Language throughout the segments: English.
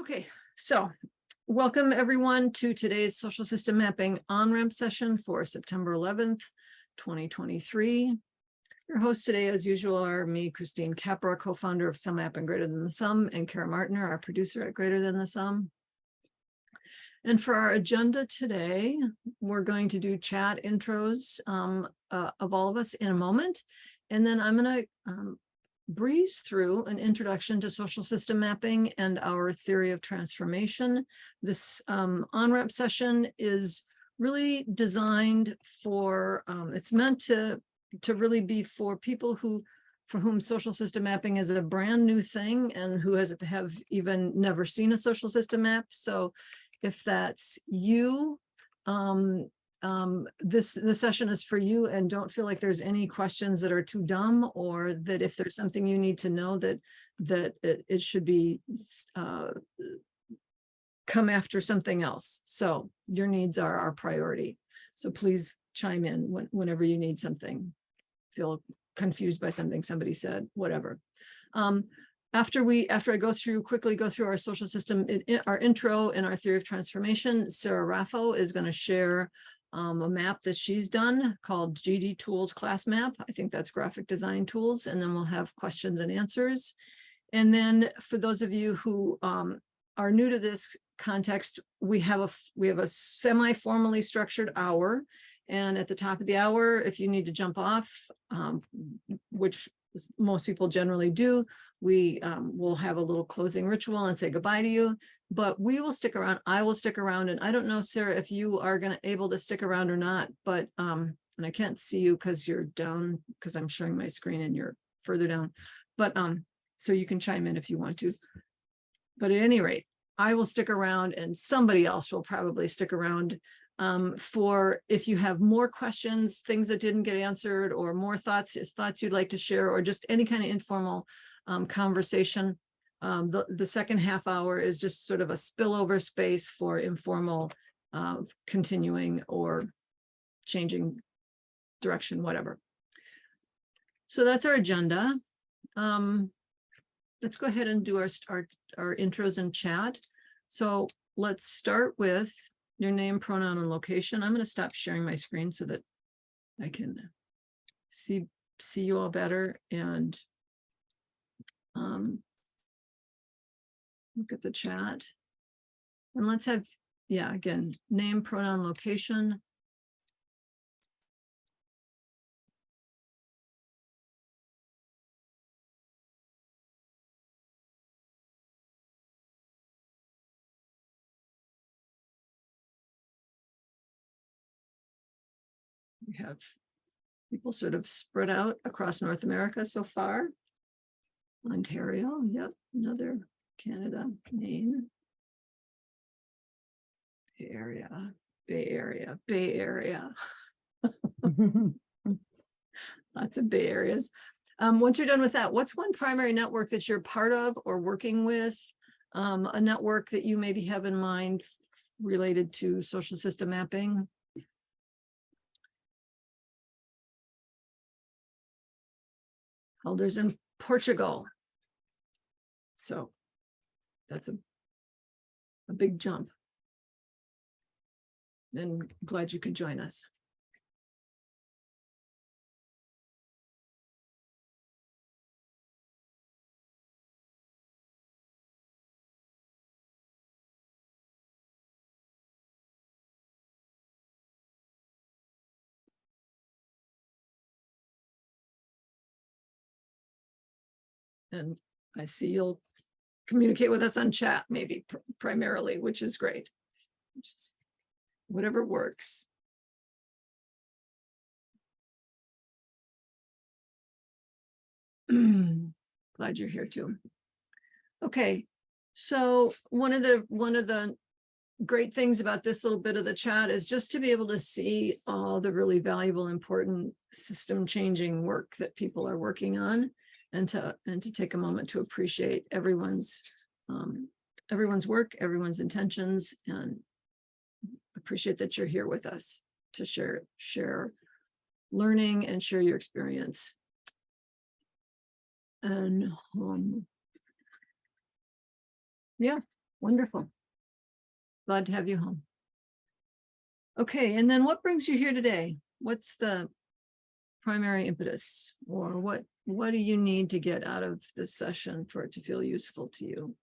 Okay, so welcome everyone to today's social system mapping OnRamp session for September 11th, 2023. Your hosts today, as usual, are me, Christine Capra, co-founder of sumApp and Greater Than the Sum, and Kara Martiner, our producer at Greater Than the Sum. And for our agenda today, we're going to do chat intros of all of us in a moment. And then I'm going to breeze through an introduction to social system mapping and our theory of transformation. This OnRamp session is really designed for, it's meant to really be for people for whom social system mapping is a brand new thing and who have even never seen a social system map. So if that's you, this session is for you, and don't feel like there's any questions that are too dumb, or that if there's something you need to know that it should be come after something else. So your needs are our priority. So please chime in whenever you need something, feel confused by something somebody said, whatever. After I quickly go through our social system, our intro and our theory of transformation, Sara Raffo is going to share a map that she's done called GD Tools Class Map. I think that's graphic design tools. And then we'll have questions and answers. And then for those of you who are new to this context, we have a semi-formally structured hour. And at the top of the hour, if you need to jump off, which most people generally do, we will have a little closing ritual and say goodbye to you, but we will stick around. I will stick around, and I don't know, Sarah, if you are able to stick around or not, but and I can't see you because you're down, because I'm showing my screen and you're further down, but so you can chime in if you want to. But at any rate, I will stick around, and somebody else will probably stick around for if you have more questions, things that didn't get answered, or more thoughts you'd like to share, or just any kind of informal conversation. The second half hour is just sort of a spillover space for informal continuing or changing direction, whatever. So that's our agenda. Let's go ahead and do our intros and chat. So let's start with your name, pronoun, and location. I'm going to stop sharing my screen so that I can see you all better and look at the chat. And let's have, again, name, pronoun, location. We have people sort of spread out across North America so far. Ontario, yep, another Canada, Maine. Bay Area, Bay Area, Bay Area. Lots of Bay Areas. Once you're done with that, what's one primary network that you're part of or working with? A network that you maybe have in mind related to social system mapping? Elders in Portugal. So that's a big jump. And glad you could join us. And I see you'll communicate with us on chat, maybe primarily, which is great. Just whatever works. Glad you're here too. Okay, so one of the great things about this little bit of the chat is just to be able to see all the really valuable, important system changing work that people are working on, and to take a moment to appreciate everyone's work, everyone's intentions, and appreciate that you're here with us to share learning and share your experience. And yeah, Wonderful. Glad to have you home. Okay, and then what brings you here today? What's the primary impetus, or what do you need to get out of this session for it to feel useful to you?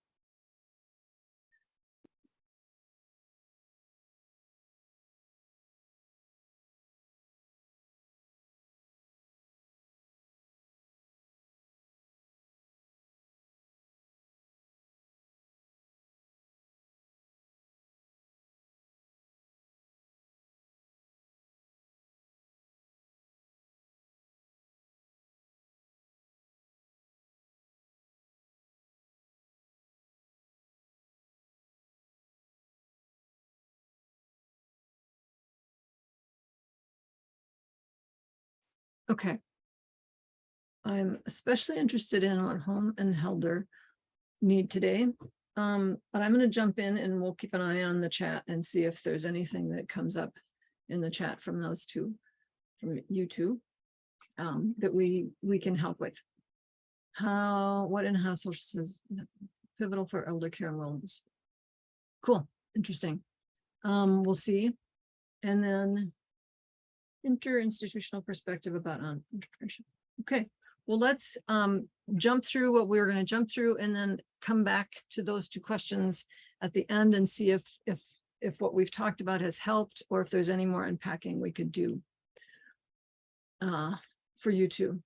Okay. I'm especially interested in what Holm and Helder need today. But I'm going to jump in and we'll keep an eye on the chat and see if there's anything that comes up in the chat from those two, from you two, that we can help with. What in-house sources pivotal for elder care and wellness? Cool, interesting. We'll see. And then interinstitutional perspective about integration. Okay, well, let's jump through what we're going to jump through and then come back to those two questions at the end and see if what we've talked about has helped, or if there's any more unpacking we could do for you two.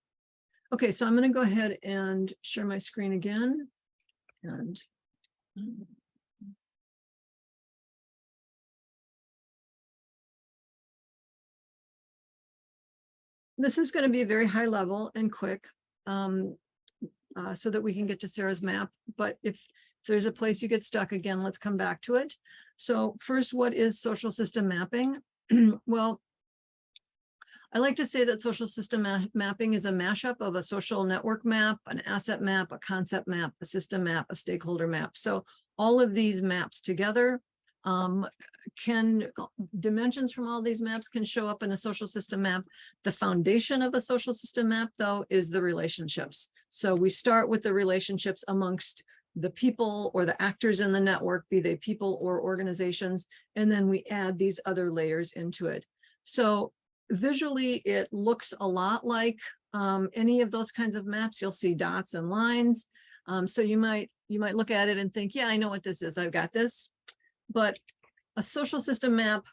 Okay, so I'm going to go ahead and share my screen again. And this is going to be very high level and quick, so that we can get to Sarah's map. But if there's a place you get stuck, again, let's come back to it. So first, what is social system mapping? Well, I like to say that social system mapping is a mashup of a social network map, an asset map, a concept map, a system map, a stakeholder map. So all of these maps together dimensions from all these maps can show up in a social system map. The foundation of a social system map, though, is the relationships. So we start with the relationships amongst the people or the actors in the network, be they people or organizations, and then we add these other layers into it. So visually, it looks a lot like any of those kinds of maps. You'll see dots and lines. So you might look at it and think, yeah, I know what this is. I've got this. But a social system map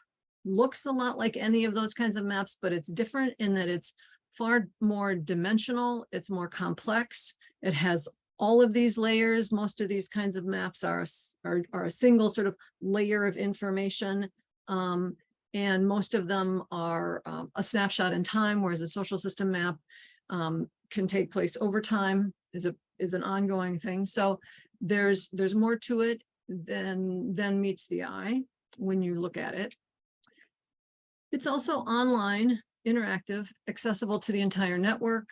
looks a lot like any of those kinds of maps, but it's different in that it's far more dimensional. It's more complex. It has all of these layers. Most of these kinds of maps are a single sort of layer of information. And most of them are a snapshot in time, whereas a social system map can take place over time, is an ongoing thing. So there's more to it than meets the eye when you look at it. It's also online, interactive, accessible to the entire network.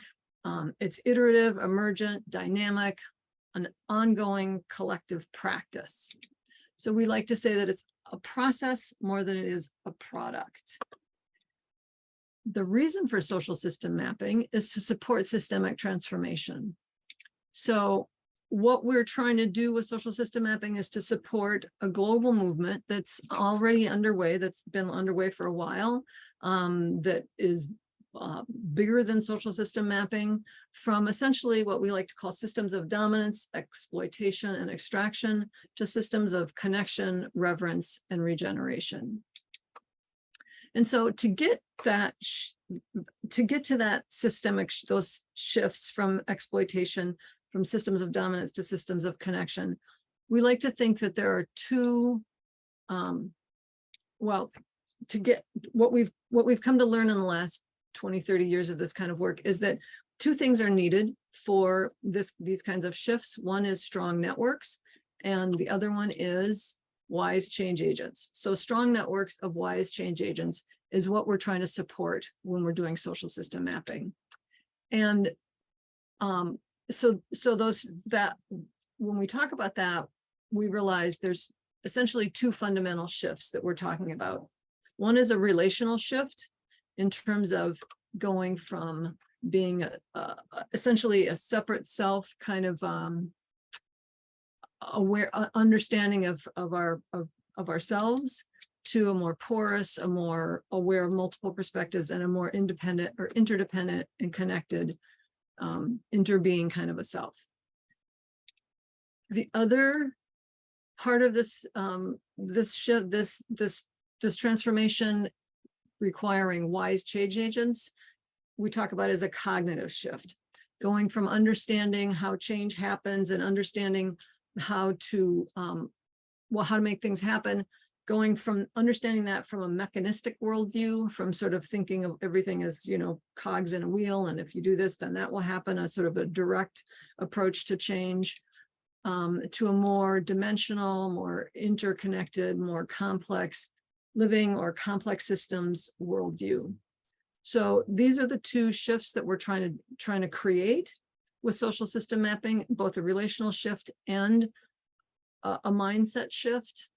It's iterative, emergent, dynamic, an ongoing collective practice. So we like to say that it's a process more than it is a product. The reason for social system mapping is to support systemic transformation. So what we're trying to do with social system mapping is to support a global movement that's already underway, that's been underway for a while, that is bigger than social system mapping, from essentially what we like to call systems of dominance, exploitation, and extraction to systems of connection, reverence, and regeneration. And so to get to that systemic, those shifts from exploitation, from systems of dominance to systems of connection, we like to think that there are two, well, to get what we've come to learn in the last 20, 30 years of this kind of work is that two things are needed for these kinds of shifts. One is strong networks, and the other one is wise change agents. So strong networks of wise change agents is what we're trying to support when we're doing social system mapping. And so when we talk about that, we realize there's essentially two fundamental shifts that we're talking about. One is a relational shift in terms of going from being essentially a separate self, kind of understanding of ourselves, to a more porous, a more aware of multiple perspectives, and a more independent or interdependent and connected interbeing kind of a self. The other part of this this transformation requiring wise change agents, we talk about as a cognitive shift, going from understanding how change happens and understanding how to how to make things happen, going from understanding that from a mechanistic worldview, from sort of thinking of everything as, you know, cogs in a wheel, and if you do this, then that will happen, a sort of a direct approach to change, to a more dimensional, more interconnected, more complex living or complex systems worldview. So these are the two shifts that we're trying to create with social system mapping, both a relational shift and a mindset shift.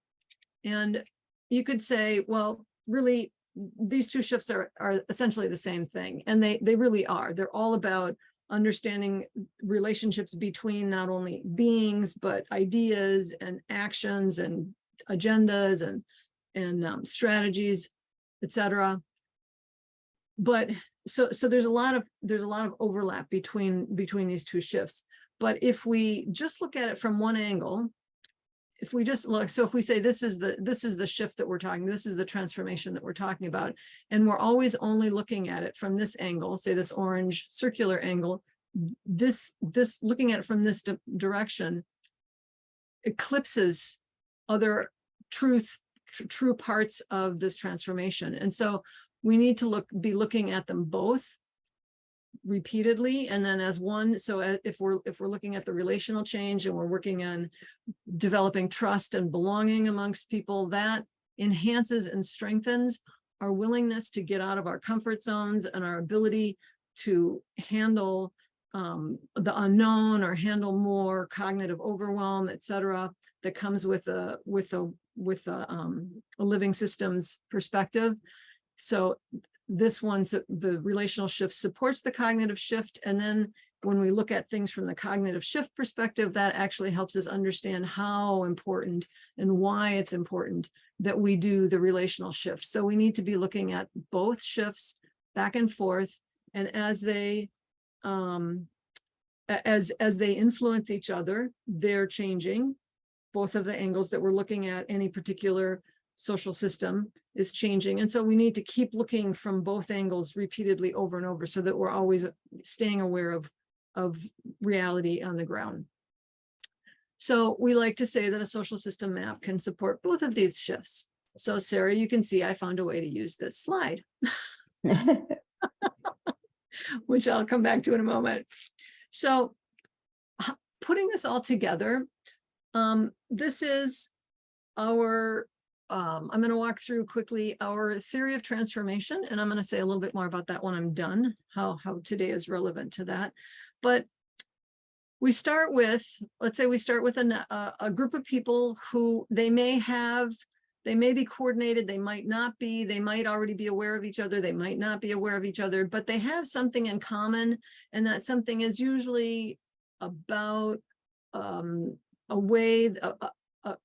And you could say, well, really, these two shifts are essentially the same thing. And they really are. They're all about understanding relationships between not only beings, but ideas and actions and agendas and strategies, etc. But so there's a lot of overlap between these two shifts. But if we just look at it from one angle, if we just look, so if we say this is the shift that we're talking, this is the transformation that we're talking about, and we're always only looking at it from this angle, say this orange circular angle, this looking at it from this direction eclipses other true parts of this transformation. And so we need to be looking at them both repeatedly and then as one. So if we're looking at the relational change and we're working on developing trust and belonging amongst people, that enhances and strengthens our willingness to get out of our comfort zones and our ability to handle the unknown or handle more cognitive overwhelm, etc., that comes with a living systems perspective. So this one's the relational shift supports the cognitive shift. And then when we look at things from the cognitive shift perspective, that actually helps us understand how important and why it's important that we do the relational shift. So we need to be looking at both shifts back and forth, and as they influence each other, they're changing. Both of the angles that we're looking at any particular social system is changing. And so we need to keep looking from both angles repeatedly over and over so that we're always staying aware of reality on the ground. So we like to say that a social system map can support both of these shifts. So Sarah, you can see I found a way to use this slide, which I'll come back to in a moment. So putting this all together, this is our I'm going to walk through quickly our theory of transformation, and I'm going to say a little bit more about that when I'm done, how today is relevant to that. But we start with, let's say we start with a group of people who they may be coordinated, they might not be, they might already be aware of each other, they might not be aware of each other, but they have something in common, and that something is usually about a way,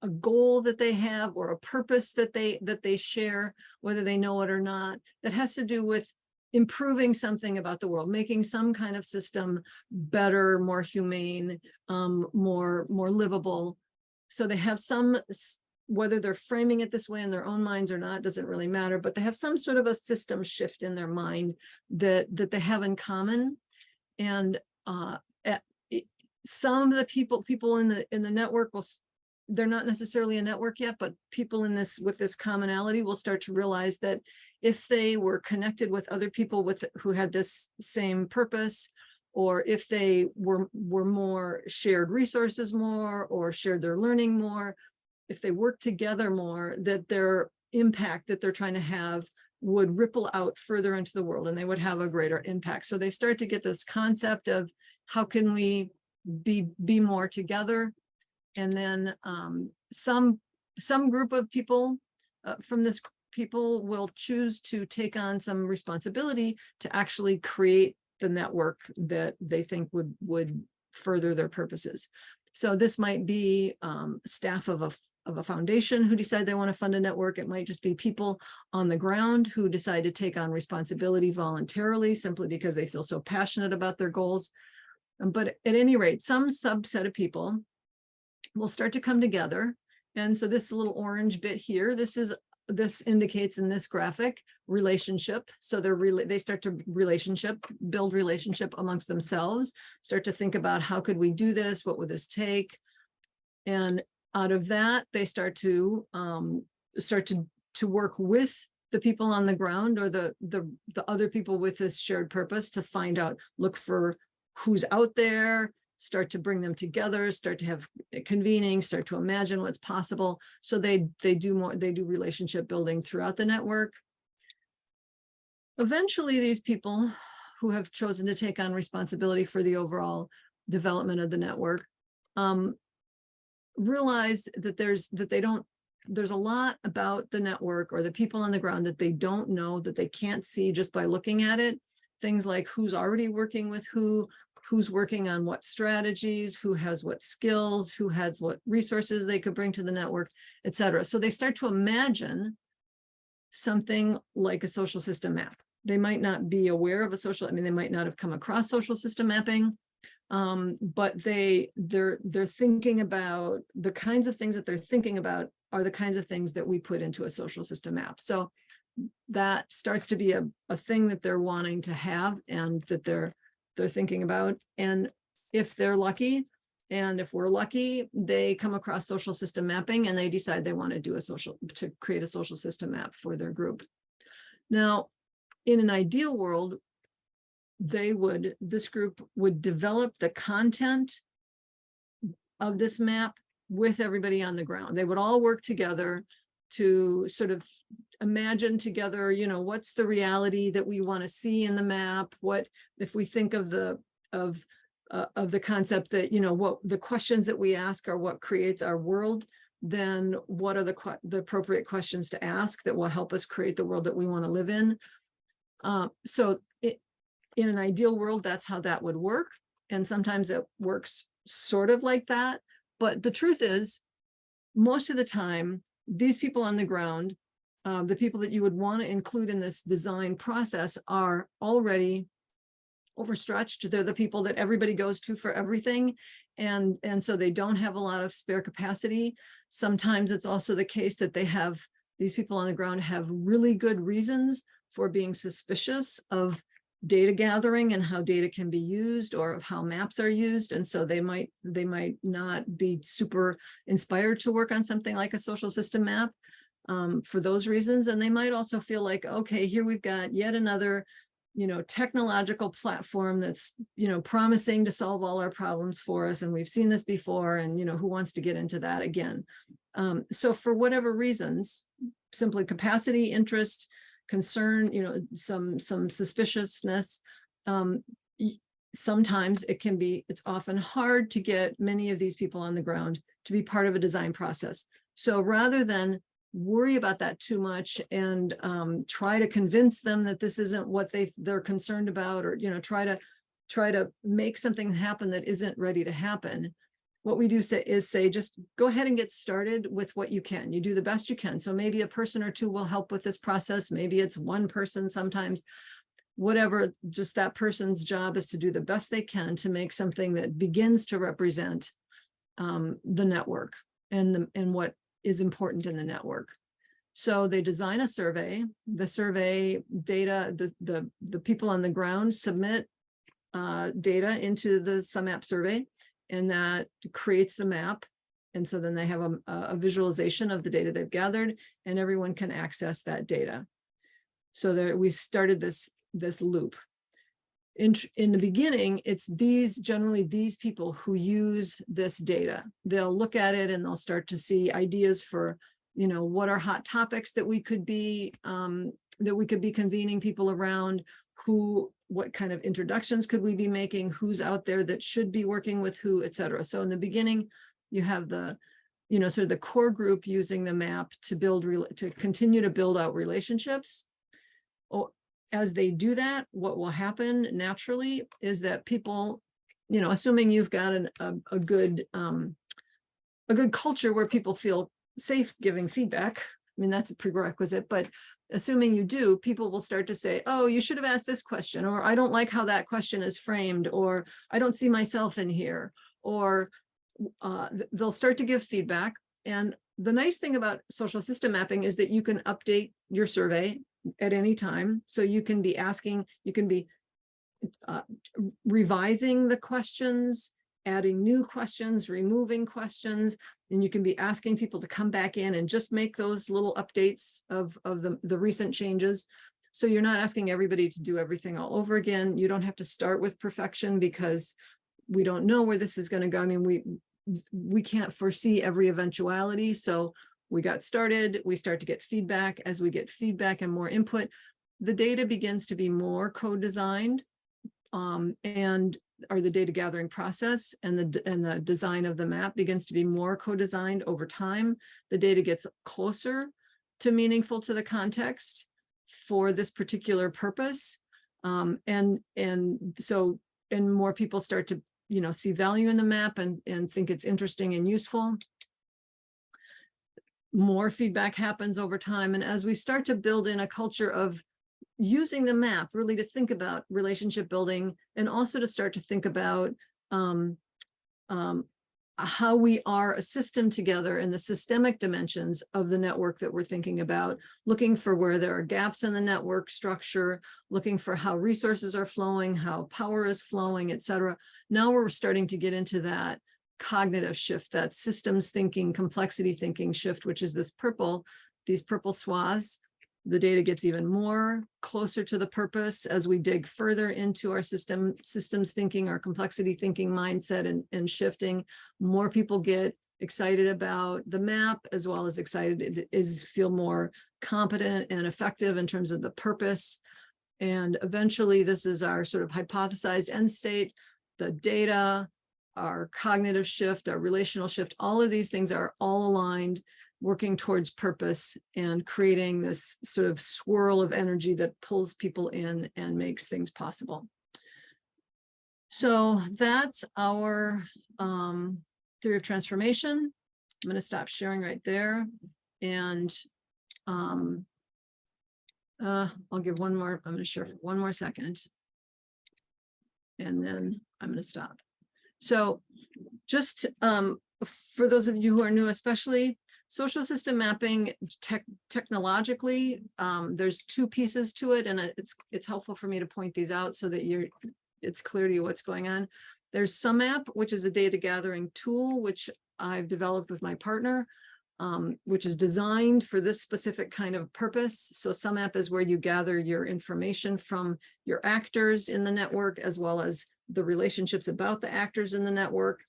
a goal that they have, or a purpose that they share, whether they know it or not, that has to do with improving something about the world, making some kind of system better, more humane, more livable. So they have some, whether they're framing it this way in their own minds or not, doesn't really matter, but they have some sort of a system shift in their mind that they have in common. And some of the people in the network they're not necessarily a network yet, but people in this with this commonality will start to realize that if they were connected with other people who had this same purpose, or if they were more shared resources more, or shared their learning more, if they work together more, that their impact that they're trying to have would ripple out further into the world and they would have a greater impact. So they start to get this concept of how can we be more together. And then some group of people from this people will choose to take on some responsibility to actually create the network that they think would further their purposes. So this might be staff of a foundation who decide they want to fund a network. It might just be people on the ground who decide to take on responsibility voluntarily simply because they feel so passionate about their goals. But at any rate, some subset of people will start to come together. And so this little orange bit here, this indicates in this graphic relationship. So they start to build relationship amongst themselves, start to think about how could we do this? What would this take? And out of that, they start to work with the people on the ground or the other people with this shared purpose to find out, look for who's out there, start to bring them together, start to have convening, start to imagine what's possible. So they do relationship building throughout the network. Eventually, these people who have chosen to take on responsibility for the overall development of the network realize that there's a lot about the network or the people on the ground that they don't know, that they can't see just by looking at it. Things like who's already working with who's working on what strategies, who has what skills, who has what resources they could bring to the network, et cetera. So they start to imagine something like a social system map. They might not be aware of they might not have come across social system mapping, but they're thinking about the kinds of things that they're thinking about are the kinds of things that we put into a social system map. So that starts to be a thing that they're wanting to have and that they're thinking about. And if they're lucky, and if we're lucky, they come across social system mapping and they decide they want to create a social system map for their group. Now, in an ideal world, this group would develop the content of this map with everybody on the ground. They would all work together to sort of imagine together, what's the reality that we want to see in the map? What if we think of the concept that, what the questions that we ask are what creates our world, then what are the appropriate questions to ask that will help us create the world that we want to live in? In an ideal world, that's how that would work. And sometimes it works sort of like that. But the truth is, most of the time, these people on the ground, the people that you would want to include in this design process are already overstretched. They're the people that everybody goes to for everything. And so they don't have a lot of spare capacity. Sometimes it's also the case that these people on the ground have really good reasons for being suspicious of data gathering and how data can be used or of how maps are used. And so they might not be super inspired to work on something like a social system map for those reasons. And they might also feel like, okay, here we've got yet another, technological platform that's, promising to solve all our problems for us. And we've seen this before, and, who wants to get into that again? So for whatever reasons, simply capacity, interest, concern, some suspiciousness. Sometimes it's often hard to get many of these people on the ground to be part of a design process. So rather than worry about that too much and try to convince them that this isn't what they're concerned about, or try to make something happen that isn't ready to happen, what we do is say, just go ahead and get started with what you can. You do the best you can. So maybe a person or two will help with this process. Maybe it's one person sometimes, whatever, just that person's job is to do the best they can to make something that begins to represent the network and what is important in the network. So they design a survey. The survey data, the people on the ground submit data into the sumApp survey, and that creates the map. And so then they have a visualization of the data they've gathered, and everyone can access that data. So we started this loop. In the beginning, it's generally these people who use this data. They'll look at it and they'll start to see ideas for, what are hot topics that we could be convening people around, what kind of introductions could we be making, who's out there that should be working with who, et cetera. So in the beginning, you have sort of the core group using the map to continue to build out relationships. As they do that, what will happen naturally is that people assuming you've got a good culture where people feel safe giving feedback. I mean, that's a prerequisite, but assuming you do, people will start to say, oh, you should have asked this question, or I don't like how that question is framed, or I don't see myself in here, or they'll start to give feedback. And the nice thing about social system mapping is that you can update your survey at any time. So you can be asking, you can be revising the questions, adding new questions, removing questions, and you can be asking people to come back in and just make those little updates of the recent changes. So you're not asking everybody to do everything all over again. You don't have to start with perfection because we don't know where this is going to go. I mean, we can't foresee every eventuality. So we got started, we start to get feedback. As we get feedback and more input, the data begins to be more co-designed, or the data gathering process and the design of the map begins to be more co-designed over time. The data gets closer to meaningful to the context for this particular purpose. And more people start to, see value in the map and think it's interesting and useful. More feedback happens over time. And as we start to build in a culture of using the map really to think about relationship building, and also to start to think about how we are a system together in the systemic dimensions of the network that we're thinking about, looking for where there are gaps in the network structure, looking for how resources are flowing, how power is flowing, et cetera. Now we're starting to get into that cognitive shift, that systems thinking, complexity thinking shift, which is these purple swaths. The data gets even more closer to the purpose as we dig further into our systems thinking, our complexity thinking mindset and shifting. More people get excited about the map, as well as feel more competent and effective in terms of the purpose. And eventually this is our sort of hypothesized end state. The data, our cognitive shift, our relational shift, all of these things are all aligned, working towards purpose and creating this sort of swirl of energy that pulls people in and makes things possible. So that's our theory of transformation. I'm going to stop sharing right there. And I'll give one more, I'm going to share for one more second. And then I'm going to stop. So just for those of you who are new, especially, social system mapping technologically, there's two pieces to it, and it's helpful for me to point these out so that it's clear to you what's going on. There's sumApp, which is a data gathering tool, which I've developed with my partner, which is designed for this specific kind of purpose. So sumApp is where you gather your information from your actors in the network, as well as the relationships about the actors in the network.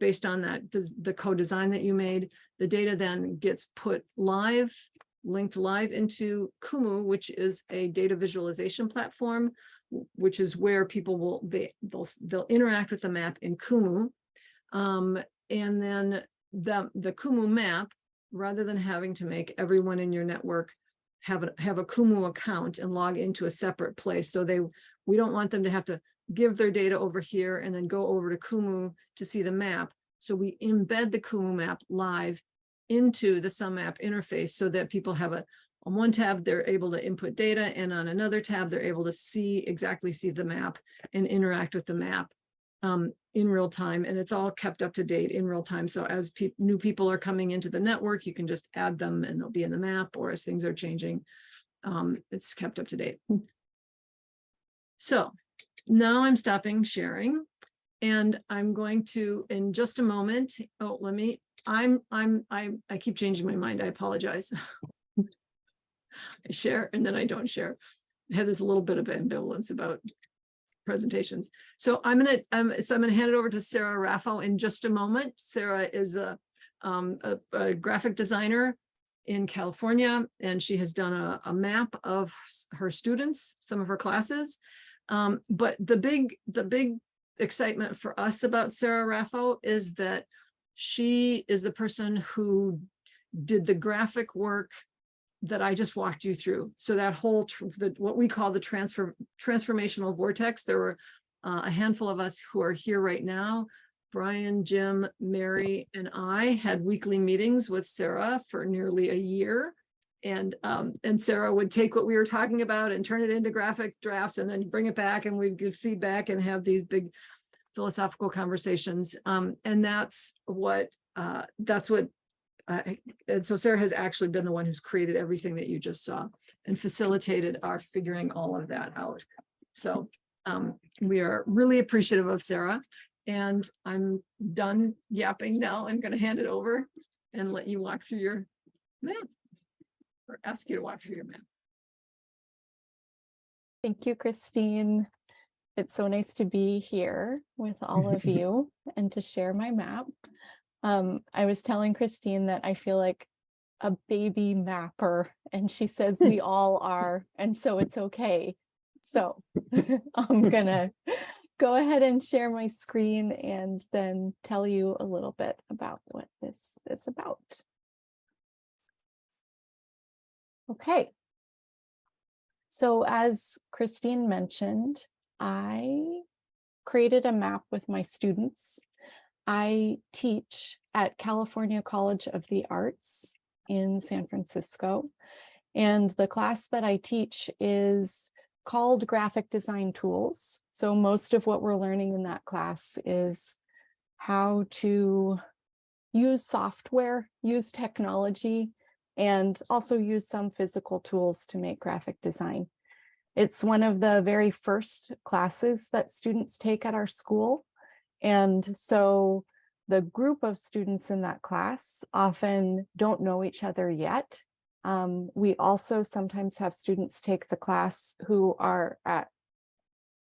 Based on that, the co-design that you made, the data then gets put live, linked live into Kumu, which is a data visualization platform, which is where people they'll interact with the map in Kumu. And then the Kumu map, rather than having to make everyone in your network have a Kumu account and log into a separate place. So we don't want them to have to give their data over here and then go over to Kumu to see the map. So we embed the Kumu map live into the sumApp interface so that people have on one tab, they're able to input data, and on another tab, they're able to see the map and interact with the map in real time. And it's all kept up to date in real time. So as new people are coming into the network, you can just add them and they'll be in the map, or as things are changing, it's kept up to date. So now I'm stopping sharing, and I'm going to, in just a moment, I keep changing my mind. I apologize. I share and then I don't share. I have this little bit of ambivalence about presentations. So I'm going to hand it over to Sara Raffo in just a moment. Sara is a graphic designer in California, and she has done a map of her students, some of her classes. But the big excitement for us about Sara Raffo is that she is the person who did the graphic work that I just walked you through. So that whole, what we call the transformational vortex, there were A handful of us who are here right now, Brian, Jim, Mary, and I had weekly meetings with Sara for nearly a year. And Sara would take what we were talking about and turn it into graphic drafts and then bring it back, and we'd give feedback and have these big philosophical conversations. And that's what, and so Sara has actually been the one who's created everything that you just saw and facilitated our figuring all of that out. So we are really appreciative of Sara, and I'm done yapping now. I'm going to hand it over and let you walk through your map, or ask you to walk through your map. Thank you, Christine. It's so nice to be here with all of you and to share my map. I was telling Christine that I feel like a baby mapper, and she says we all are, and so it's okay. So I'm gonna go ahead and share my screen and then tell you a little bit about what this is about. Okay. So as Christine mentioned, I created a map with my students. I teach at California College of the Arts in San Francisco, and the class that I teach is called Graphic Design Tools. So most of what we're learning in that class is how to use software, use technology, and also use some physical tools to make graphic design. It's one of the very first classes that students take at our school. And so the group of students in that class often don't know each other yet. We also sometimes have students take the class who are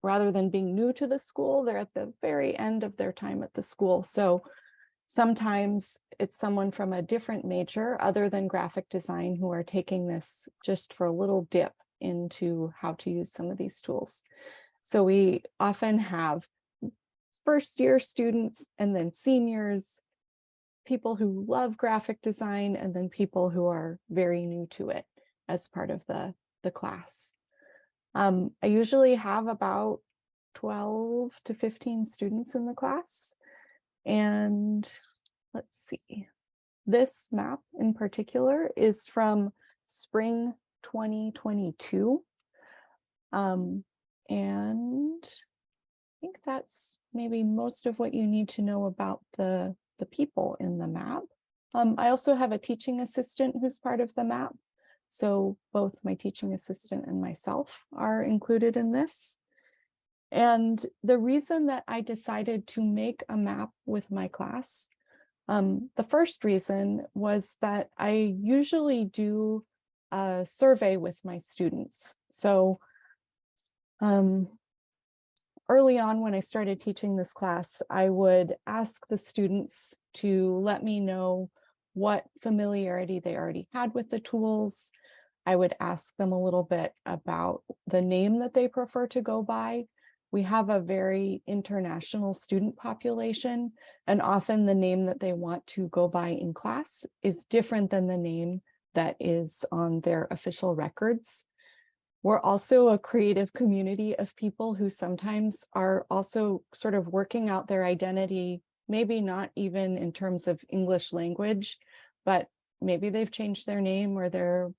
rather than being new to the school, they're at the very end of their time at the school. So sometimes it's someone from a different major other than graphic design who are taking this just for a little dip into how to use some of these tools. So we often have first year students and then seniors, people who love graphic design, and then people who are very new to it as part of the class. I usually have about 12 to 15 students in the class. And let's see, this map in particular is from spring 2022. And I think that's maybe most of what you need to know about the people in the map. I also have a teaching assistant who's part of the map. So both my teaching assistant and myself are included in this. And the reason that I decided to make a map with my class, the first reason was that I usually do a survey with my students. So early on when I started teaching this class, I would ask the students to let me know what familiarity they already had with the tools. I would ask them a little bit about the name that they prefer to go by. We have a very international student population, and often the name that they want to go by in class is different than the name that is on their official records. We're also a creative community of people who sometimes are also sort of working out their identity, maybe not even in terms of English language, but maybe they've changed their name or their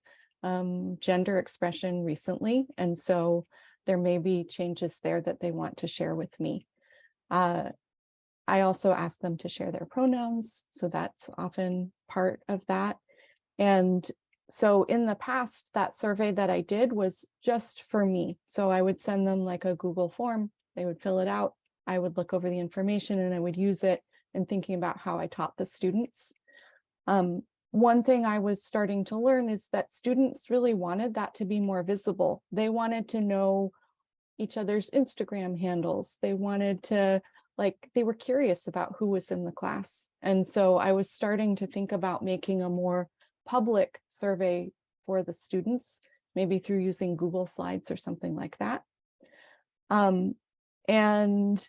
gender expression recently. And so there may be changes there that they want to share with me. I also ask them to share their pronouns, so that's often part of that. And so in the past, that survey that I did was just for me. So I would send them like a Google form, they would fill it out, I would look over the information and I would use it in thinking about how I taught the students. One thing I was starting to learn is that students really wanted that to be more visible. They wanted to know each other's Instagram handles. They wanted to, they were curious about who was in the class. And so I was starting to think about making a more public survey for the students, maybe through using Google Slides or something like that. And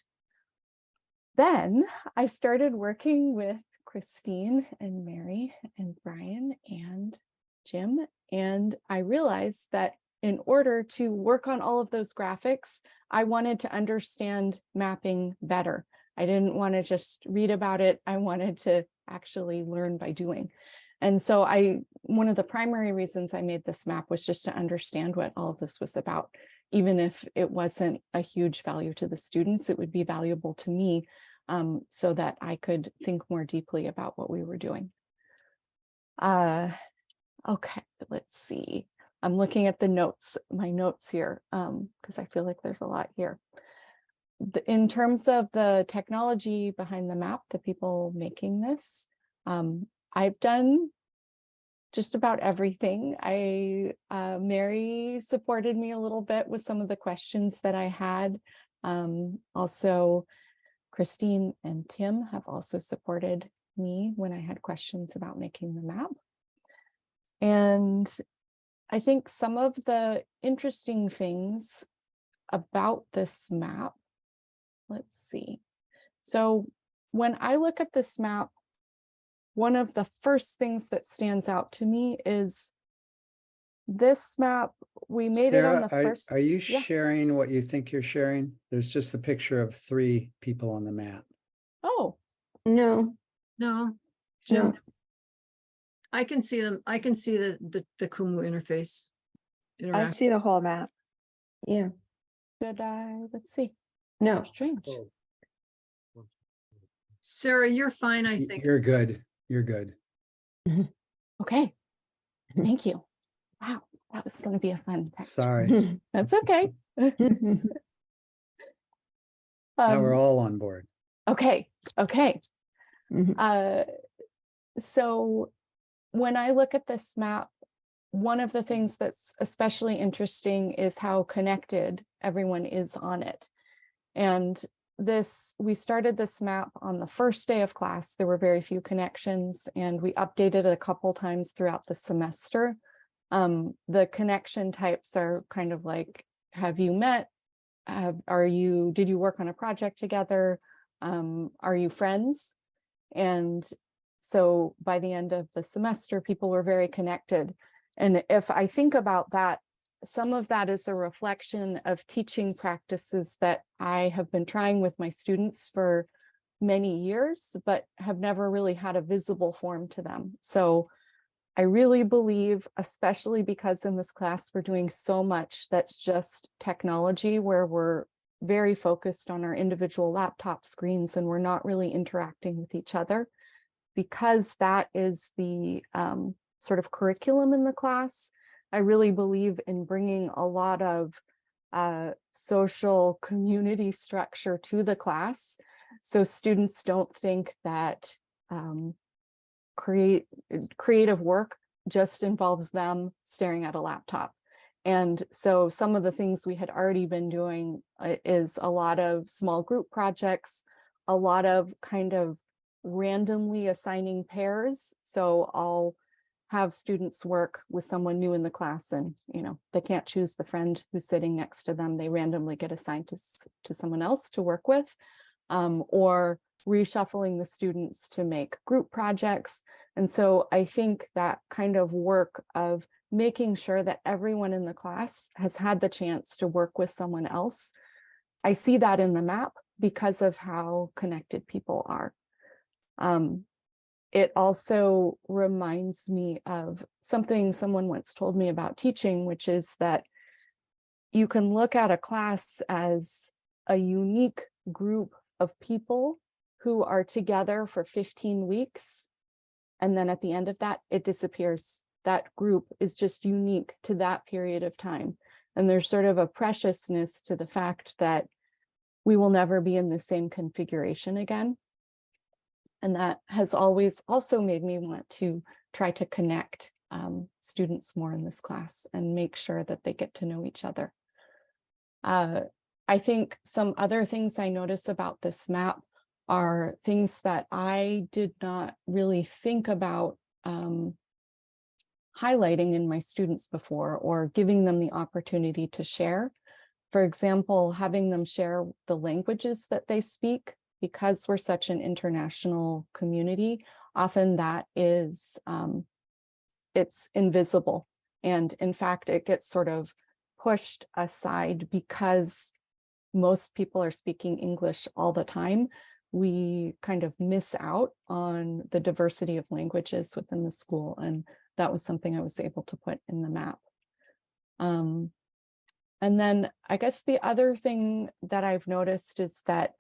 then I started working with Christine and Mary and Brian and Jim, and I realized that in order to work on all of those graphics, I wanted to understand mapping better. I didn't want to just read about it. I wanted to actually learn by doing. And so one of the primary reasons I made this map was just to understand what all of this was about. Even if it wasn't a huge value to the students, it would be valuable to me, so that I could think more deeply about what we were doing. Okay, let's see. I'm looking at my notes here, because I feel like there's a lot here. In terms of the technology behind the map, the people making this, I've done just about everything. Mary supported me a little bit with some of the questions that I had. Also, Christine and Tim have also supported me when I had questions about making the map. And I think some of the interesting things about this map, let's see. So when I look at this map, one of the first things that stands out to me is this map, we made it on the first. Are you sharing what you think you're sharing? There's just a picture of 3 people on the map. Oh, No, No, Jim, I can see them. I can see the Kumu interface. I Interact. see the whole map. yeah, should I? Let's see. no. Strange. Sarah, you're fine, I think. You're good. You're good. Okay. Thank you. Wow, that was going to be a fun picture. Sorry. That's okay. Now we're all on board. Okay. Okay. Mhm. So when I look at this map, one of the things that's especially interesting is how connected everyone is on it. And we started this map on the first day of class. There were very few connections, and we updated it a couple times throughout the semester. The connection types are kind of like, have you met? Did you work on a project together? Are you friends? And so by the end of the semester, people were very connected. And if I think about that, some of that is a reflection of teaching practices that I have been trying with my students for many years, but have never really had a visible form to them. So I really believe, especially because in this class, we're doing so much that's just technology, where we're very focused on our individual laptop screens and we're not really interacting with each other, because that is the sort of curriculum in the class. I really believe in bringing a lot of social community structure to the class, so students don't think that creative work just involves them staring at a laptop. And so some of the things we had already been doing is a lot of small group projects, a lot of kind of randomly assigning pairs. So I'll have students work with someone new in the class, and they can't choose the friend who's sitting next to them. They randomly get assigned to someone else to work with, or reshuffling the students to make group projects. And so I think that kind of work of making sure that everyone in the class has had the chance to work with someone else, I see that in the map because of how connected people are. It also reminds me of something someone once told me about teaching, which is that you can look at a class as a unique group of people who are together for 15 weeks. And then at the end of that, it disappears. That group is just unique to that period of time. And there's sort of a preciousness to the fact that we will never be in the same configuration again. And that has always also made me want to try to connect students more in this class and make sure that they get to know each other. I think some other things I notice about this map are things that I did not really think about highlighting in my students before, or giving them the opportunity to share. For example, having them share the languages that they speak. Because we're such an international community, often that is, it's invisible. And in fact, it gets sort of pushed aside because most people are speaking English all the time. We kind of miss out on the diversity of languages within the school. And that was something I was able to put in the map. And then I guess the other thing that I've noticed is that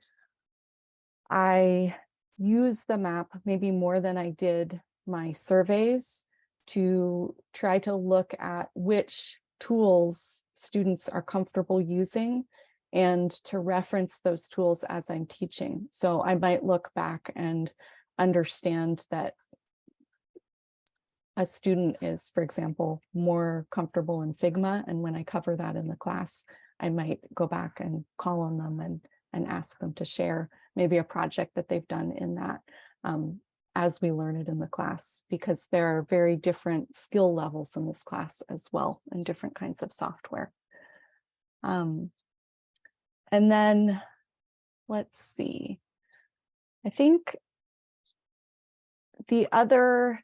I use the map maybe more than I did my surveys to try to look at which tools students are comfortable using and to reference those tools as I'm teaching. So I might look back and understand that a student is, for example, more comfortable in Figma. And when I cover that in the class, I might go back and call on them and ask them to share maybe a project that they've done in that as we learn it in the class, because there are very different skill levels in this class as well, and different kinds of software. And then let's see, I think the other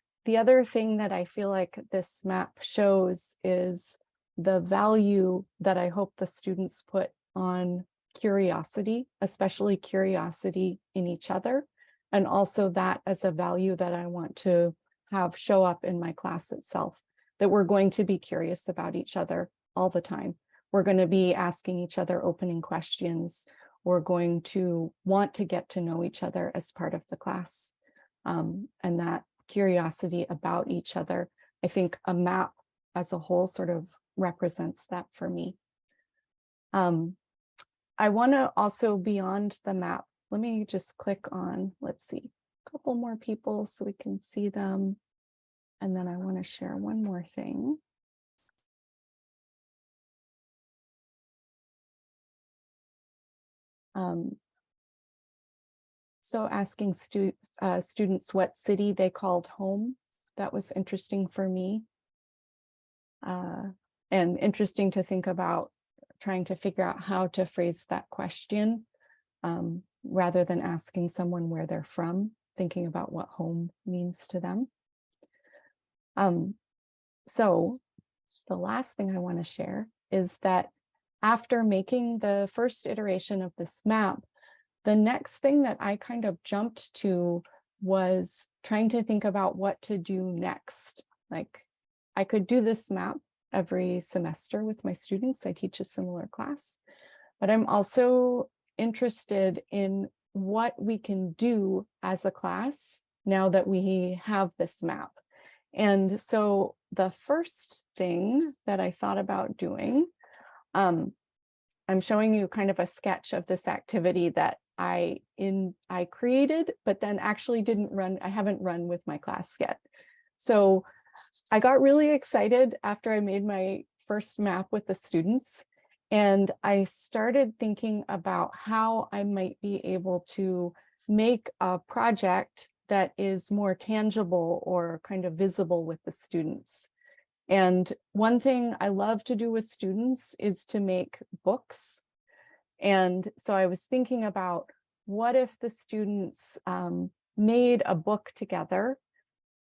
thing that I feel like this map shows is the value that I hope the students put on curiosity, especially curiosity in each other, and also that as a value that I want to have show up in my class itself, that we're going to be curious about each other all the time. We're going to be asking each other opening questions. We're going to want to get to know each other as part of the class. And that curiosity about each other, I think a map as a whole sort of represents that for me. I want to also, beyond the map, let me just click on, let's see, a couple more people so we can see them. And then I want to share one more thing. So asking students what city they called home, that was interesting for me. And interesting to think about trying to figure out how to phrase that question rather than asking someone where they're from, thinking about what home means to them. So the last thing I want to share is that after making the first iteration of this map, the next thing that I kind of jumped to was trying to think about what to do next. Like, I could do this map every semester with my students. I teach a similar class, but I'm also interested in what we can do as a class now that we have this map. And so the first thing that I thought about doing, I'm showing you kind of a sketch of this activity that I created, but then actually didn't run. I haven't run with my class yet. So I got really excited after I made my first map with the students, and I started thinking about how I might be able to make a project that is more tangible or kind of visible with the students. And one thing I love to do with students is to make books. And so I was thinking about, what if the students made a book together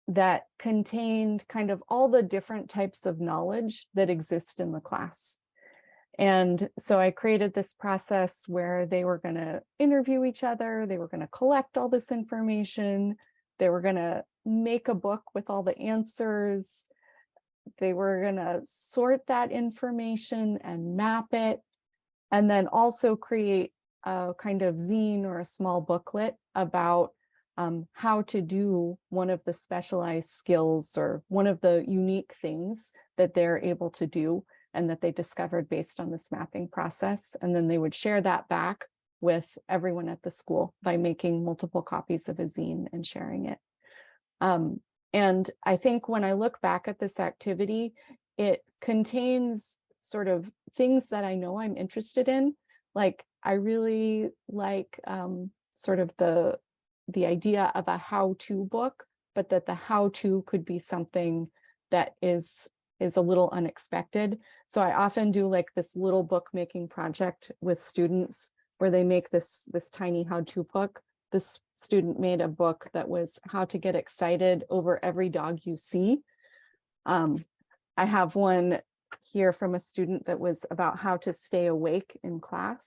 that contained kind of all the different types of knowledge that exist in the class. And so I created this process where they were going to interview each other, they were going to collect all this information, they were going to make a book with all the answers, they were going to sort that information and map it, and then also create a kind of zine or a small booklet about how to do one of the specialized skills or one of the unique things that they're able to do and that they discovered based on this mapping process. And then they would share that back with everyone at the school by making multiple copies of a zine and sharing it. And I think when I look back at this activity, it contains sort of things that I know I'm interested in. Like, I really like sort of the idea of a how-to book, but that the how-to could be something that is a little unexpected. So I often do like this little book making project with students where they make this tiny how-to book. This student made a book that was how to get excited over every dog you see. I have one here from a student that was about how to stay awake in class.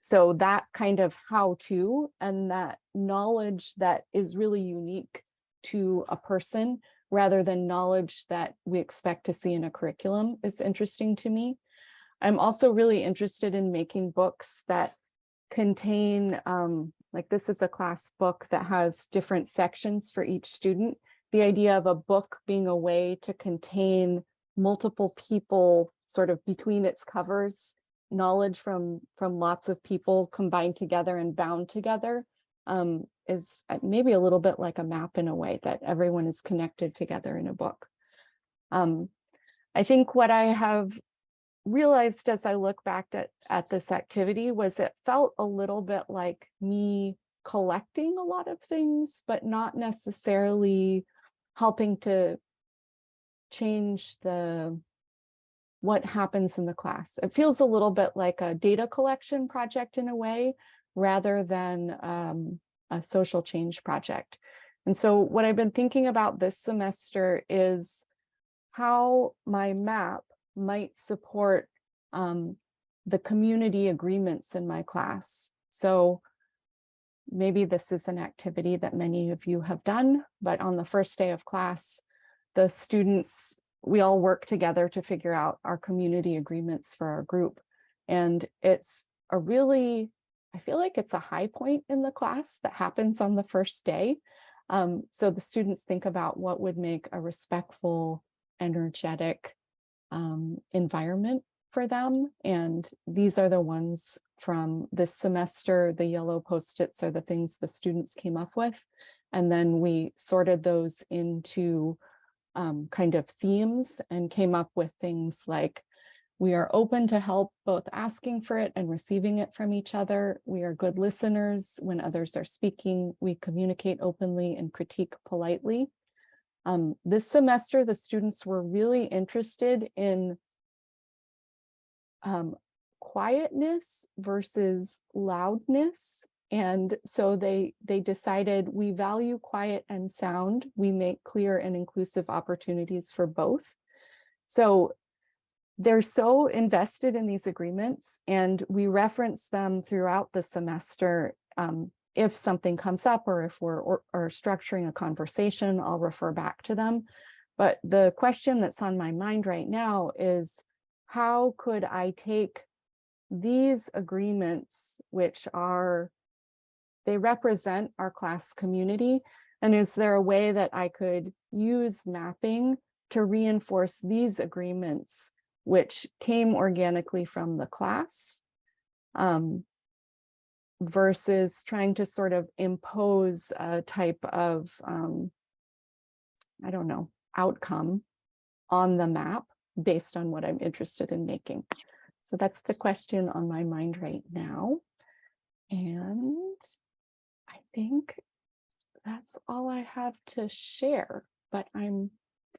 So that kind of how to, and that knowledge that is really unique to a person rather than knowledge that we expect to see in a curriculum is interesting to me. I'm also really interested in making books that contain, like this is a class book that has different sections for each student. The idea of a book being a way to contain multiple people sort of between its covers, knowledge from lots of people combined together and bound together, is maybe a little bit like a map in a way that everyone is connected together in a book. I think what I have realized as I look back at this activity was it felt a little bit like me collecting a lot of things, but not necessarily helping to change what happens in the class. It feels a little bit like a data collection project in a way, rather than a social change project. And so what I've been thinking about this semester is how my map might support the community agreements in my class. So maybe this is an activity that many of you have done, but on the first day of class, the students, we all work together to figure out our community agreements for our group. And it's a really, I feel like it's a high point in the class that happens on the first day. So the students think about what would make a respectful, energetic environment for them. And these are the ones from this semester. The yellow Post-its are the things the students came up with. And then we sorted those into kind of themes and came up with things like, we are open to help, both asking for it and receiving it from each other. We are good listeners when others are speaking. We communicate openly and critique politely. This semester, the students were really interested in quietness versus loudness. And so they decided we value quiet and sound. We make clear and inclusive opportunities for both. So they're so invested in these agreements, and we reference them throughout the semester. If something comes up or if we're structuring a conversation, I'll refer back to them. But the question that's on my mind right now is, how could I take these agreements, which they represent our class community, and is there a way that I could use mapping to reinforce these agreements, which came organically from the class, versus trying to sort of impose a type of, I don't know, outcome on the map based on what I'm interested in making. So that's the question on my mind right now. And I think that's all I have to share, but I'm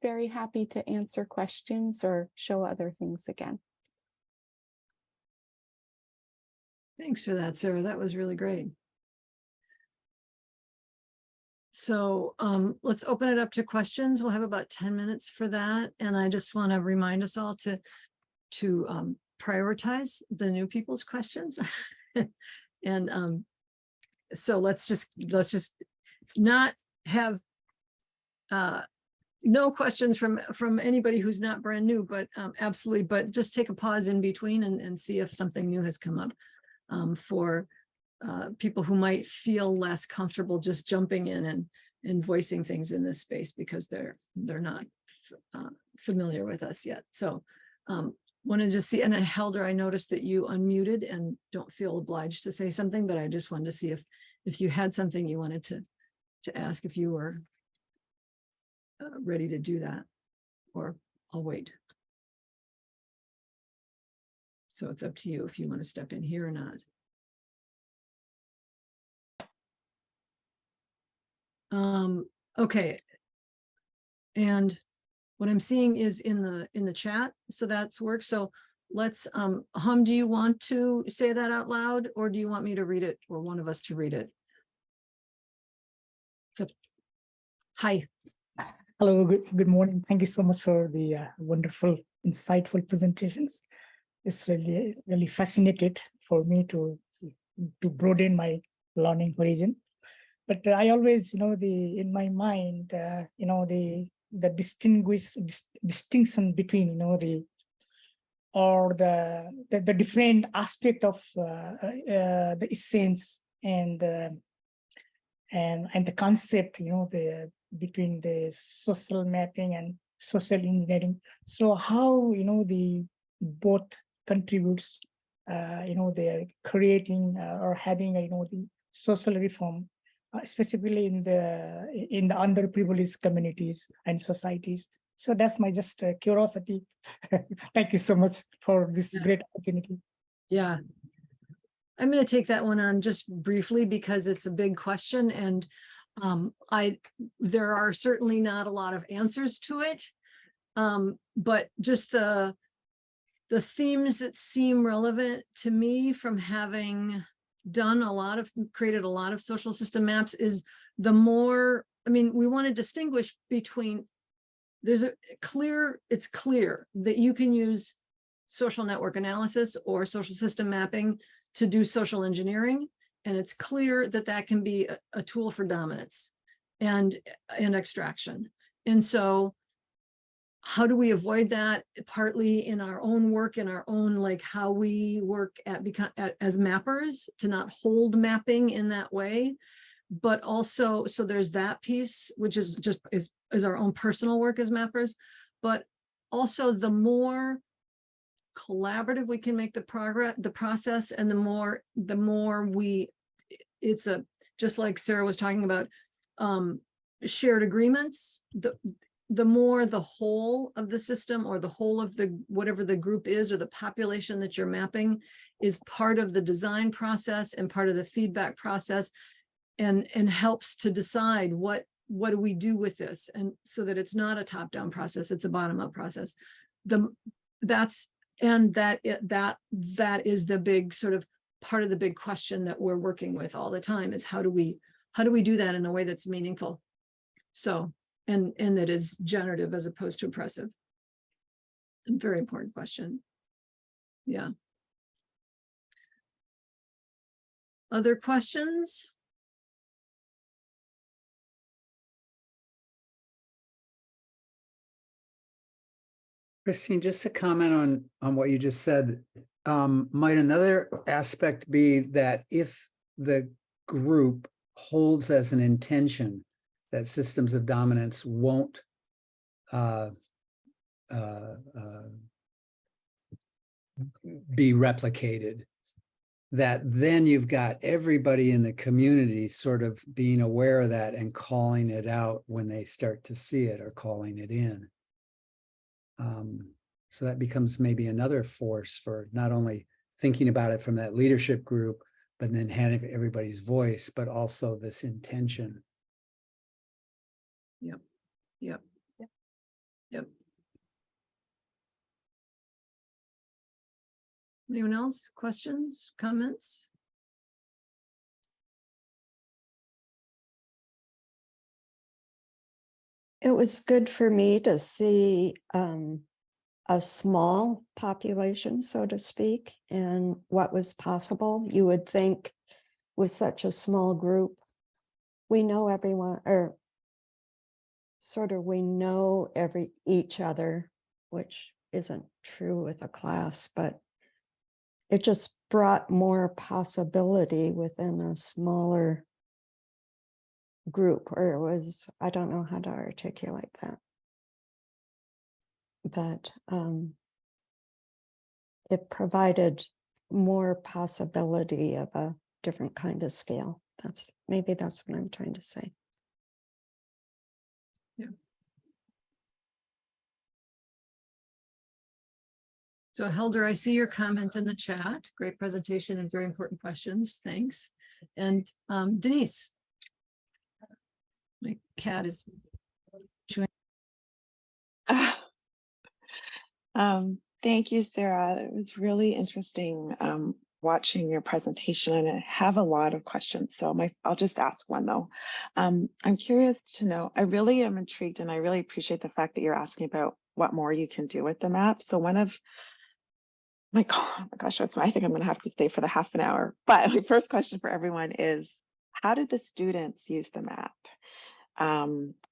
very happy to answer questions or show other things again. Thanks for that, Sarah. That was really great. So let's open it up to questions. We'll have about 10 minutes for that. And I just want to remind us all to prioritize the new people's questions. And so let's just not have no questions from anybody who's not brand new, but absolutely, but just take a pause in between and see if something new has come up for people who might feel less comfortable just jumping in and voicing things in this space because they're not familiar with us yet. So want to just see, and Helder, I noticed that you unmuted and don't feel obliged to say something, but I just wanted to see if you had something you wanted to ask, if you were ready to do that, or I'll wait. So it's up to you if you want to step in here or not. Okay. And what I'm seeing is in the chat, so that's works. So let's, Hum, do you want to say that out loud, or do you want me to read it, or one of us to read it? So, hi. Hello, good morning. Thank you so much for the wonderful, insightful presentations. It's really fascinated for me to broaden my learning horizon. But I always, in my mind, the distinction between, the different aspect of the essence and the concept, between the social mapping and social engineering. So how, the both contributes, they're creating or having, the social reform, specifically in the underprivileged communities and societies. So that's my just curiosity. Thank you so much for this great opportunity. Yeah. I'm going to take that one on just briefly because it's a big question, and there are certainly not a lot of answers to it. But just the themes that seem relevant to me from having created a lot of social system maps is the more, we want to distinguish between, it's clear that you can use social network analysis or social system mapping to do social engineering. And it's clear that that can be a tool for dominance and extraction. And so how do we avoid that? Partly in our own work, in our own, like how we work as mappers, to not hold mapping in that way. But also, so there's that piece, which is just is our own personal work as mappers. But also the more collaborative we can make the process, and the more just like Sarah was talking about, shared agreements, the more the whole of the system, or the whole of whatever the group is, or the population that you're mapping, is part of the design process and part of the feedback process, and helps to decide what do we do with this, and so that it's not a top-down process, it's a bottom-up process. That is the big sort of part of the big question that we're working with all the time, is how do we do that in a way that's meaningful? So, and that is generative as opposed to oppressive. A very important question. Yeah. Other questions? Christine, just to comment on what you just said, might another aspect be that if the group holds as an intention that systems of dominance won't be replicated, that then you've got everybody in the community sort of being aware of that and calling it out when they start to see it, or calling it in. So that becomes maybe another force for not only thinking about it from that leadership group, but then having everybody's voice, but also this intention. Yep. Anyone else? Questions, comments? It was good for me to see a small population, so to speak, and what was possible. You would think with such a small group, we know everyone, or sort of we know each other, which isn't true with a class, but it just brought more possibility within a smaller group, or it was, I don't know how to articulate that. But it provided more possibility of a different kind of scale. Maybe that's what I'm trying to say. Yeah. So Helder, I see your comment in the chat. Great presentation and very important questions. Thanks. And Denise. My cat is chewing. Thank you, Sarah. It was really interesting watching your presentation and I have a lot of questions. So I'll just ask one though. I'm curious to know, I really am intrigued and I really appreciate the fact that you're asking about what more you can do with the map. So one of oh my gosh, I think I'm going to have to stay for the half an hour. But my first question for everyone is, how did the students use the map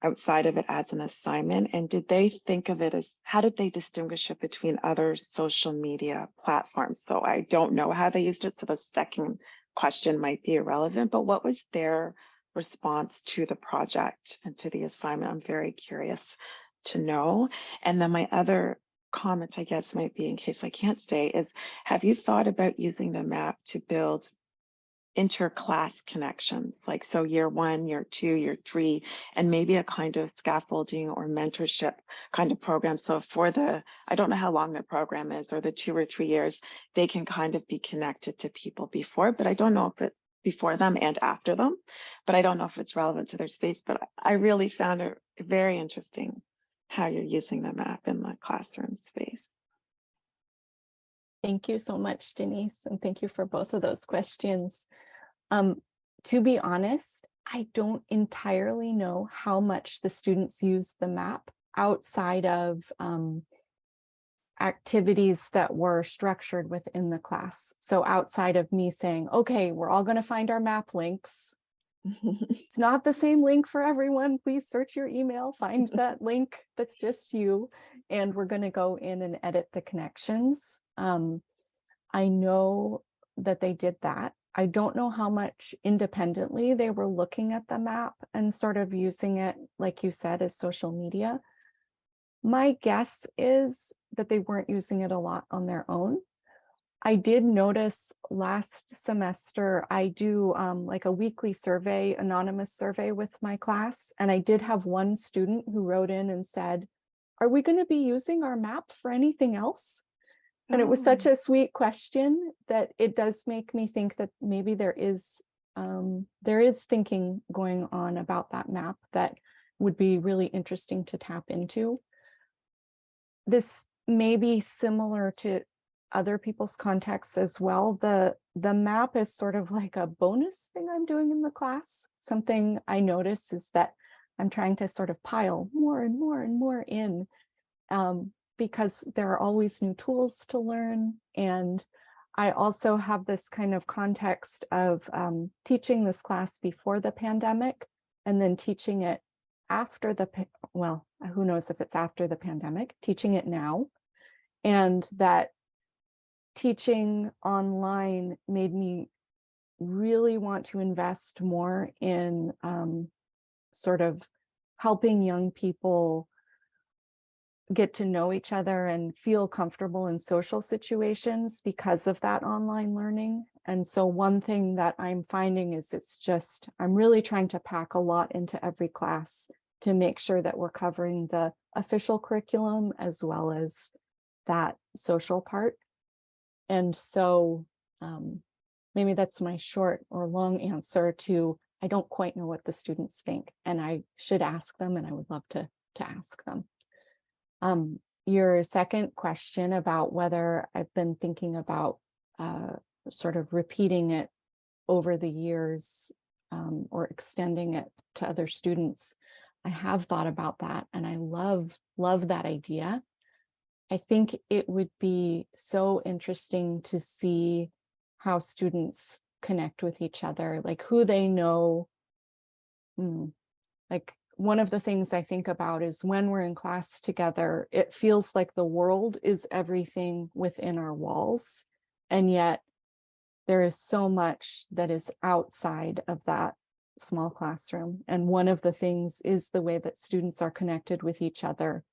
outside of it as an assignment? And did they think of it as, how did they distinguish it between other social media platforms? So I don't know how they used it. So the second question might be irrelevant, but what was their response to the project and to the assignment? I'm very curious to know. And then my other comment, I guess, might be, in case I can't stay, is have you thought about using the map to build inter-class connections, like so year 1, year 2, year 3, and maybe a kind of scaffolding or mentorship kind of program? So for the, I don't know how long the program is, or the 2 or 3 years, they can kind of be connected to people before, but I don't know if it before them and after them, but I don't know if it's relevant to their space. But I really found it very interesting how you're using the map in the classroom space. Thank you so much, Denise, and thank you for both of those questions. To be honest, I don't entirely know how much the students use the map outside of activities that were structured within the class. So outside of me saying, okay, we're all going to find our map links. It's not the same link for everyone. Please search your email, find that link that's just you, and we're going to go in and edit the connections. I know that they did that. I don't know how much independently they were looking at the map and sort of using it, like you said, as social media. My guess is that they weren't using it a lot on their own. I did notice last semester, I do like a weekly survey, anonymous survey with my class. And I did have one student who wrote in and said, are we going to be using our map for anything else? And it was such a sweet question that it does make me think that maybe there is thinking going on about that map that would be really interesting to tap into. This may be similar to other people's contexts as well. The map is sort of like a bonus thing I'm doing in the class. Something I notice is that I'm trying to sort of pile more and more and more in, because there are always new tools to learn. And I also have this kind of context of teaching this class before the pandemic and then teaching it after well, who knows if it's after the pandemic, teaching it now. And that teaching online made me really want to invest more in sort of helping young people get to know each other and feel comfortable in social situations because of that online learning. And so one thing that I'm finding is I'm really trying to pack a lot into every class to make sure that we're covering the official curriculum as well as that social part. And so maybe that's my short or long answer to, I don't quite know what the students think, and I should ask them, and I would love to ask them. Your second question about whether I've been thinking about sort of repeating it over the years or extending it to other students. I have thought about that, and I love that idea. I think it would be so interesting to see how students connect with each other, like who they know. Like one of the things I think about is when we're in class together, it feels like the world is everything within our walls. And yet there is so much that is outside of that small classroom. And one of the things is the way that students are connected with each other.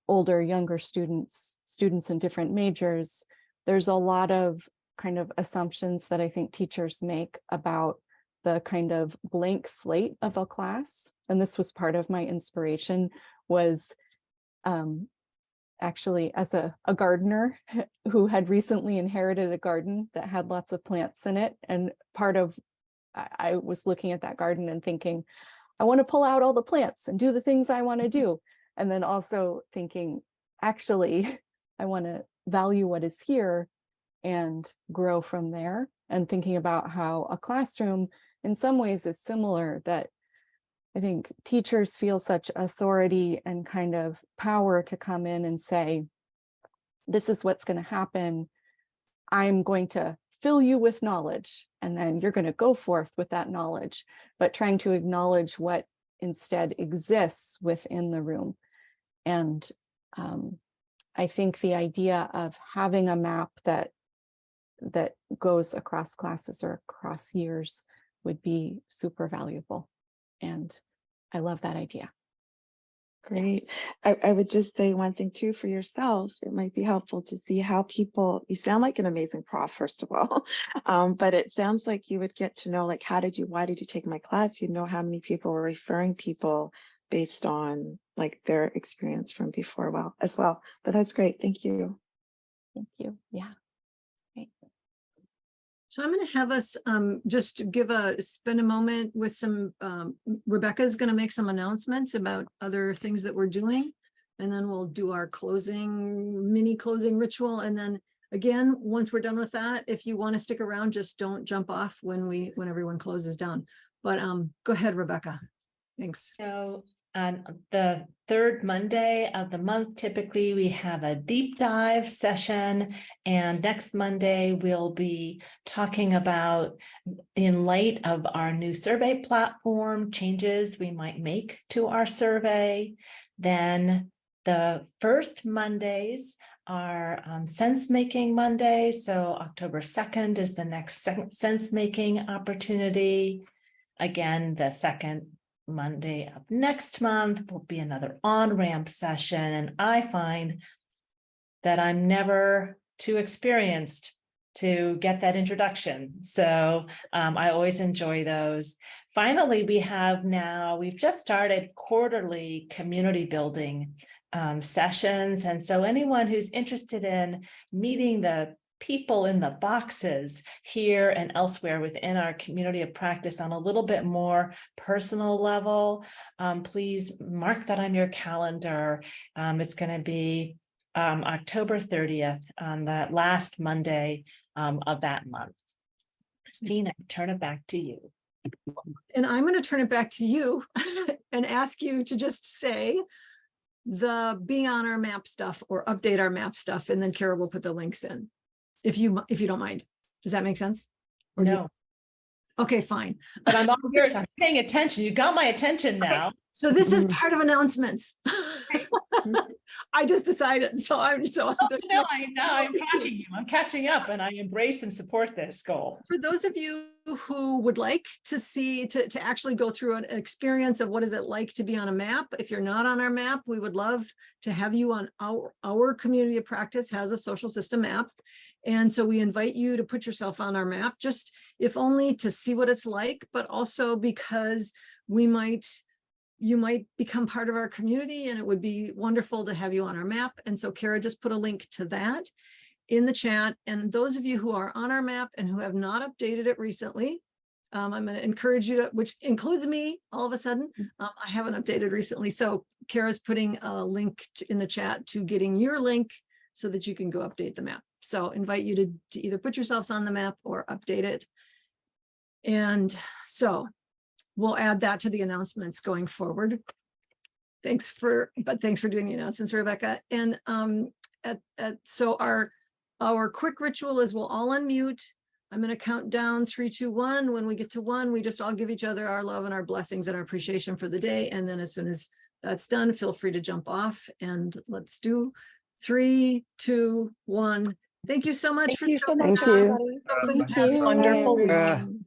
Older, younger students in different majors. There's a lot of kind of assumptions that I think teachers make about the kind of blank slate of a class. And this was part of my inspiration, was actually as a gardener who had recently inherited a garden that had lots of plants in it. And I was looking at that garden and thinking, I want to pull out all the plants and do the things I want to do. And then also thinking, actually, I want to value what is here and grow from there, and thinking about how a classroom in some ways is similar, that I think teachers feel such authority and kind of power to come in and say, this is what's going to happen. I'm going to fill you with knowledge, and then you're going to go forth with that knowledge, but trying to acknowledge what instead exists within the room. And I think the idea of having a map that goes across classes or across years would be super valuable. And I love that idea. Great. Yes. I would just say one thing too for yourself. It might be helpful to see how people, you sound like an amazing prof, first of all, but it sounds like you would get to know, like, why did you take my class? You know how many people were referring people based on like their experience from before as well. But that's great. Thank you. Thank you. Yeah. Great. So I'm going to have us just spend a moment with some, Rebecca's going to make some announcements about other things that we're doing. And then we'll do our mini closing ritual. And then again, once we're done with that, if you want to stick around, just don't jump off when everyone closes down. But go ahead, Rebecca. Thanks. So on the third Monday of the month, typically we have a deep dive session, and next Monday we'll be talking about, in light of our new survey platform, changes we might make to our survey. Then the first Mondays are sense-making Mondays. So October 2nd is the next sense-making opportunity. Again, the second Monday of next month will be another OnRamp session, and I find that I'm never too experienced to get that introduction. So I always enjoy those. Finally, we've just started quarterly community building sessions. And so anyone who's interested in meeting the people in the boxes here and elsewhere within our community of practice on a little bit more personal level, please mark that on your calendar. It's going to be October 30th, on that last Monday of that month. Christine, I turn it back to you. And I'm going to turn it back to you and ask you to just say the be on our map stuff or update our map stuff, and then Kara will put the links in. If you don't mind. Does that make sense? Or No. Okay, fine. But I'm all yours. I'm paying attention. You got my attention now. Okay. So this is part of announcements. I just decided. So I'm tracking you. I'm catching up, and I embrace and support this goal. For those of you who would like to see, to actually go through an experience of what is it like to be on a map, if you're not on our map, we would love to have you on our community of practice has a social system map. And so we invite you to put yourself on our map, just if only to see what it's like, but also because you might become part of our community, and it would be wonderful to have you on our map. And so Kara just put a link to that in the chat. And those of you who are on our map and who have not updated it recently, I'm going to encourage you to, which includes me all of a sudden, I haven't updated recently. So Kara's putting a link in the chat to getting your link so that you can go update the map. So invite you to either put yourselves on the map or update it. And so we'll add that to the announcements going forward. Thanks for doing the announcements, Rebecca. And so our quick ritual is we'll all unmute. I'm going to count down 3, 2, 1. When we get to 1, we just all give each other our love and our blessings and our appreciation for the day. And then as soon as that's done, feel free to jump off, and let's do 3, 2, 1. Thank you so much for Thank you. Thank you. Wonderful.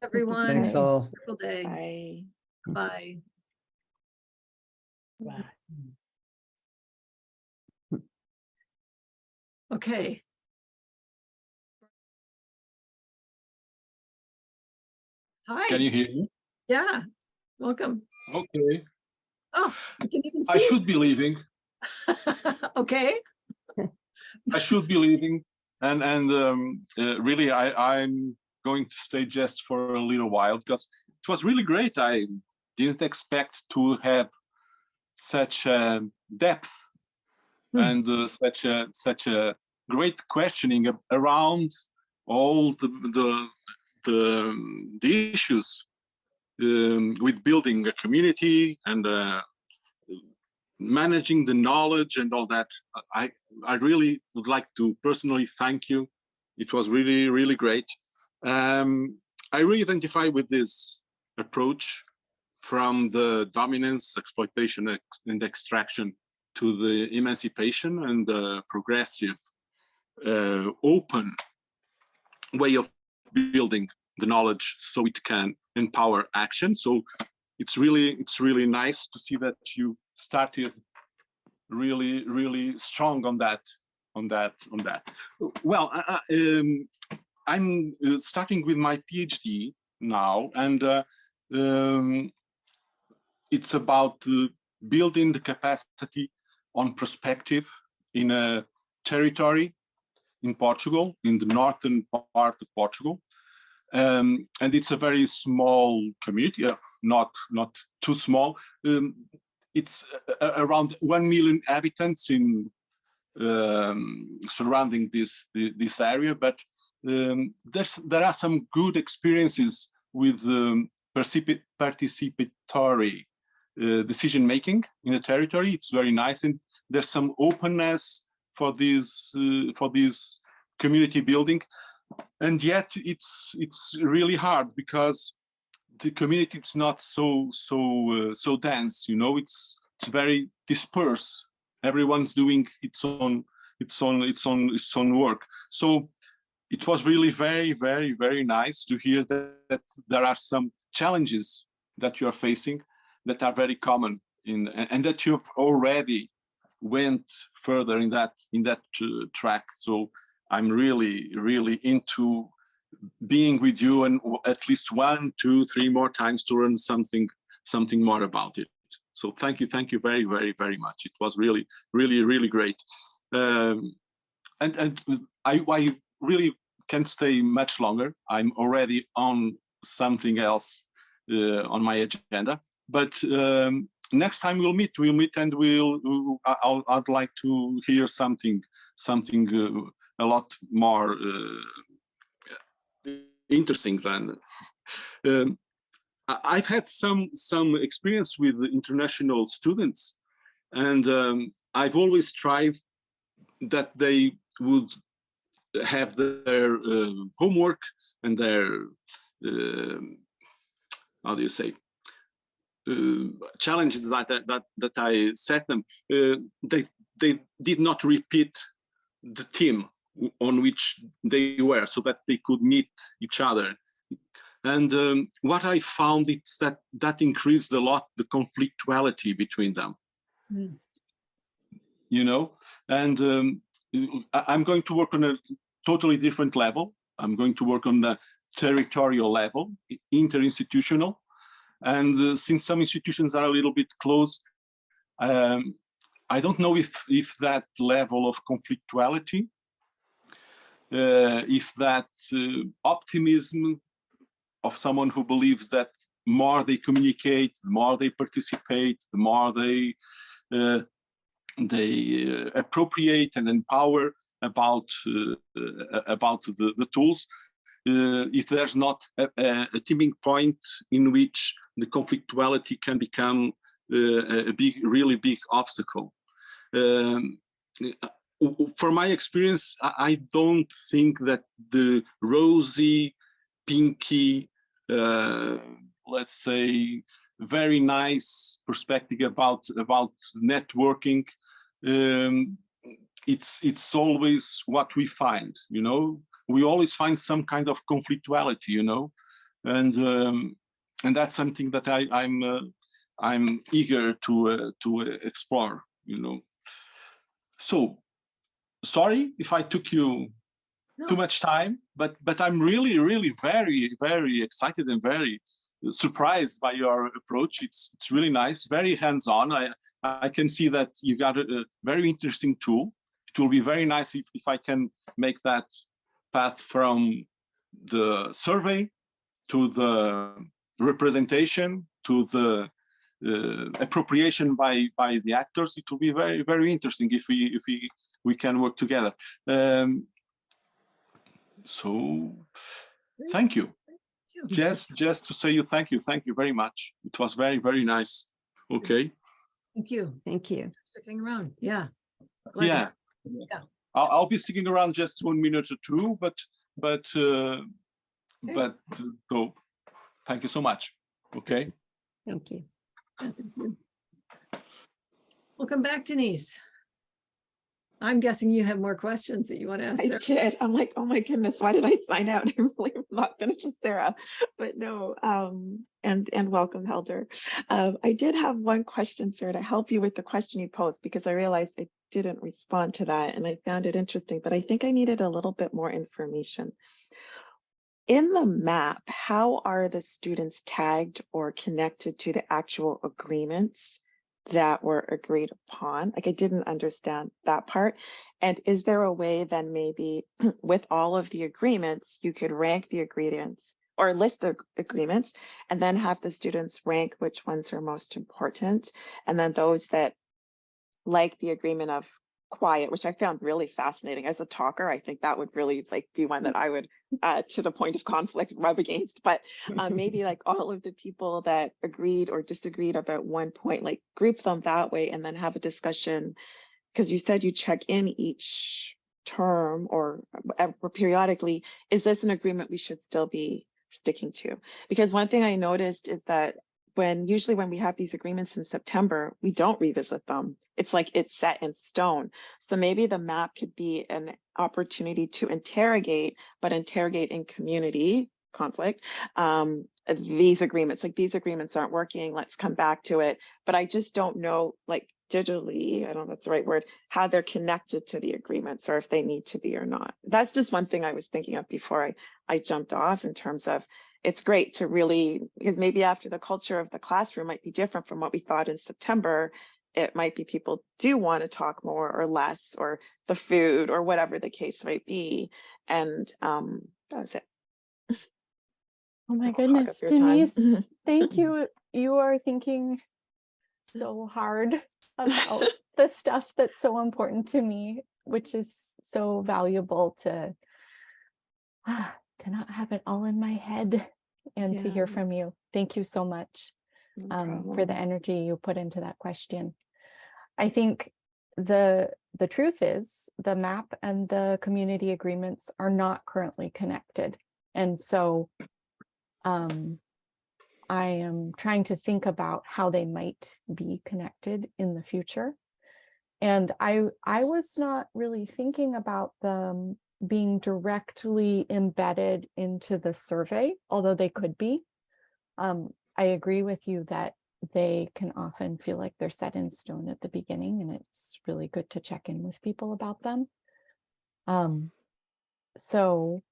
everyone. Thanks all. Wonderful day. Bye. Bye. Okay. Hi. Can you hear me? Yeah. Welcome. Okay. Oh, you can even see. I should be leaving. Okay. I should be leaving, and really, I'm going to stay just for a little while because it was really great. I didn't expect to have such depth and such a great questioning around all the issues with building a community and managing the knowledge and all that. I really would like to personally thank you. It was really, really great. I really identify with this approach from the dominance, exploitation, and extraction to the emancipation and the progressive, open way of building the knowledge so it can empower action. So it's really nice to see that you started really strong on that. Well, I'm starting with my PhD now, and it's about building the capacity on perspective in a territory in Portugal, in the northern part of Portugal. And it's a very small community, not too small. It's around 1 million inhabitants in surrounding this area, but there are some good experiences with participatory decision making in the territory. It's very nice, and there's some openness for this community building. And yet it's really hard because the community is not so dense. You know, it's very dispersed. Everyone's doing its own work. So it was really very nice to hear that there are some challenges that you are facing that are very common and that you have already went further in that track. So I'm really into being with you, and at least 1, 2, 3 more times to learn something more about it. So thank you very much. It was really great. And I really can't stay much longer. I'm already on something else on my agenda. But next time we'll meet, and I'd like to hear something a lot more interesting than. I've had some experience with international students, and I've always tried that they would have their homework and their how do you say, challenges that I set them. They did not repeat the team on which they were, so that they could meet each other. And what I found is that increased a lot the conflictuality between them. You know, and I'm going to work on a totally different level. I'm going to work on the territorial level, interinstitutional. And since some institutions are a little bit close, I don't know if that level of conflictuality, if that optimism of someone who believes that more they communicate, the more they participate, the more they appropriate and empower about the tools, if there's not a tipping point in which the conflictuality can become a really big obstacle. For my experience, I don't think that the rosy, pinky, let's say, very nice perspective about networking, it's always what we find, you know. We always find some kind of conflictuality, you know, and that's something that I'm eager to explore, you know. So sorry if I took you too much time, but I'm really very excited and very surprised by your approach. It's really nice, very hands-on. I can see that you got a very interesting tool. It will be very nice if I can make that path from the survey to the representation to the appropriation by the actors. It will be very interesting if we can work together. So thank you. Just to say you thank you very much. It was very, very nice. Okay. Thank you. Thank you. for Sticking around. Yeah. Glad to Yeah. have- Yeah. I'll be sticking around just 1 minute or two, but so thank you so much. Okay. Thank you. Thank you. Welcome back, Denise. I'm guessing you have more questions that you want to ask. I Sarah. did. I'm like, oh my goodness, why did I sign out? I'm really not finished with Sarah, but no. And welcome, Helder. I did have one question, Sarah, to help you with the question you posed, because I realized I didn't respond to that, and I found it interesting, but I think I needed a little bit more information. In the map, how are the students tagged or connected to the actual agreements that were agreed upon? Like, I didn't understand that part. And is there a way then maybe with all of the agreements, you could rank the agreements or list the agreements and then have the students rank which ones are most important? And then those that like the agreement of quiet, which I found really fascinating as a talker. I think that would really be one that I would, to the point of conflict, rub against. But maybe all of the people that agreed or disagreed about one point, group them that way and then have a discussion. Because you said you check in each term or periodically. Is this an agreement we should still be sticking to? Because one thing I noticed is that usually when we have these agreements in September, we don't revisit them. It's like it's set in stone. So maybe the map could be an opportunity to interrogate, but interrogate in community conflict. These agreements, these agreements aren't working. Let's come back to it. But I just don't know, digitally, I don't know if that's the right word, how they're connected to the agreements or if they need to be or not. That's just one thing I was thinking of before I jumped off, in terms of it's great to really, because maybe after the culture of the classroom might be different from what we thought in September, it might be people do want to talk more or less, or the food or whatever the case might be. And that was it. Oh my I'll hog up goodness, your time. Denise, thank you. You are thinking so hard about the stuff that's so important to me, which is so valuable to not have it all in my head, and to hear Yeah. from you. Thank you so much No for the problem. energy you put into that question. I think the truth is the map and the community agreements are not currently connected. And so I am trying to think about how they might be connected in the future. And I was not really thinking about them being directly embedded into the survey, although they could be. I agree with you that they can often feel like they're set in stone at the beginning, and it's really good to check in with people about them. So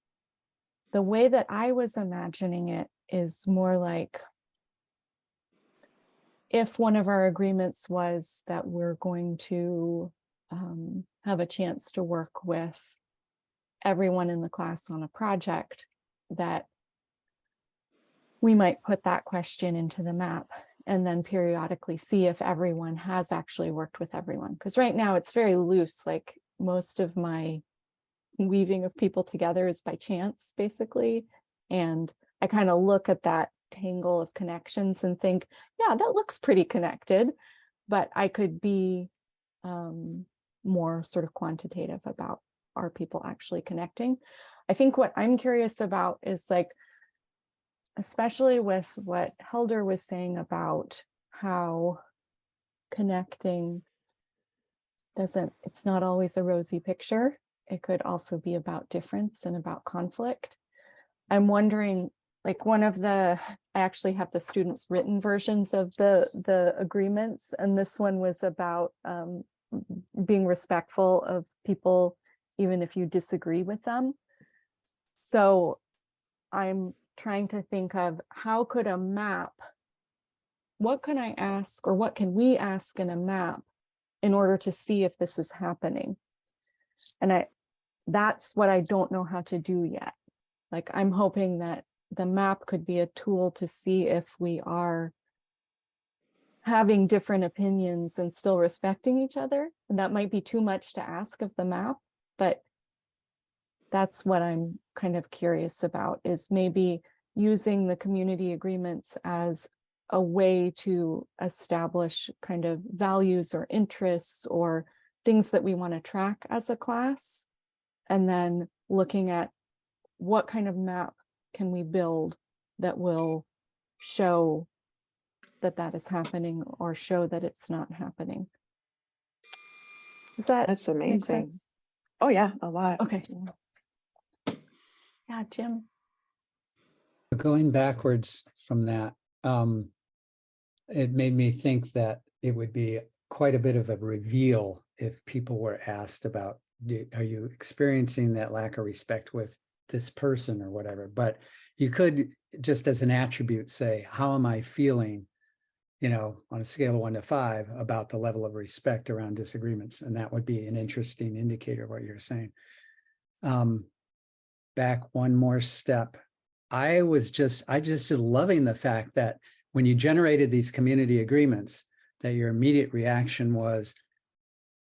the way that I was imagining it is more like, if one of our agreements was that we're going to have a chance to work with everyone in the class on a project, that we might put that question into the map and then periodically see if everyone has actually worked with everyone. Because right now it's very loose, most of my weaving of people together is by chance, basically. And I kind of look at that tangle of connections and think, yeah, that looks pretty connected, but I could be more sort of quantitative about, are people actually connecting? I think what I'm curious about is especially with what Helder was saying about how connecting it's not always a rosy picture. It could also be about difference and about conflict. I'm wondering, I actually have the students' written versions of the agreements, and this one was about being respectful of people, even if you disagree with them. So I'm trying to think of, how could a map, what can I ask, or what can we ask in a map in order to see if this is happening? And that's what I don't know how to do yet. I'm hoping that the map could be a tool to see if we are having different opinions and still respecting each other. And that might be too much to ask of the map, but that's what I'm kind of curious about, is maybe using the community agreements as a way to establish kind of values or interests or things that we want to track as a class, and then looking at what kind of map can we build that will show that that is happening or show that it's not happening. Does that That's make amazing. sense? Oh yeah, a lot. Okay. Yeah, Jim. Going backwards from that, it made me think that it would be quite a bit of a reveal if people were asked about, are you experiencing that lack of respect with this person or whatever? But you could just as an attribute say, how am I feeling, on a scale of 1 to 5 about the level of respect around disagreements? And that would be an interesting indicator of what you're saying. Back one more step. I just loving the fact that when you generated these community agreements, that your immediate reaction was,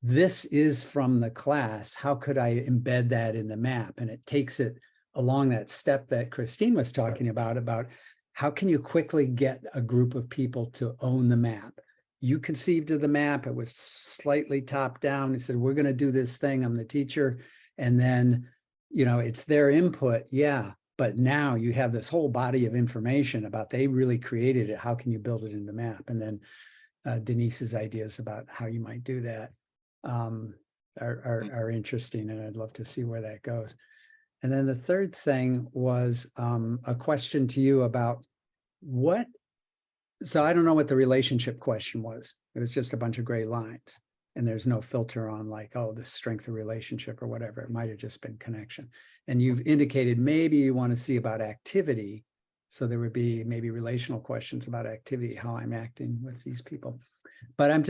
this is from the class. How could I embed that in the map? And it takes it along that step that Christine was talking about how can you quickly get a group of people to own the map? You conceived of the map. It was slightly top down. You said, we're going to do this thing. I'm the teacher. And then, it's their input. Yeah. But now you have this whole body of information about they really created it. How can you build it in the map? And then Denise's ideas about how you might do that are interesting. And I'd love to see where that goes. And then the third thing was a question to you about so I don't know what the relationship question was. It was just a bunch of gray lines. And there's no filter on like, oh, the strength of relationship or whatever. It might have just been connection. And you've indicated maybe you want to see about activity. So there would be maybe relational questions about activity, how I'm acting with these people. But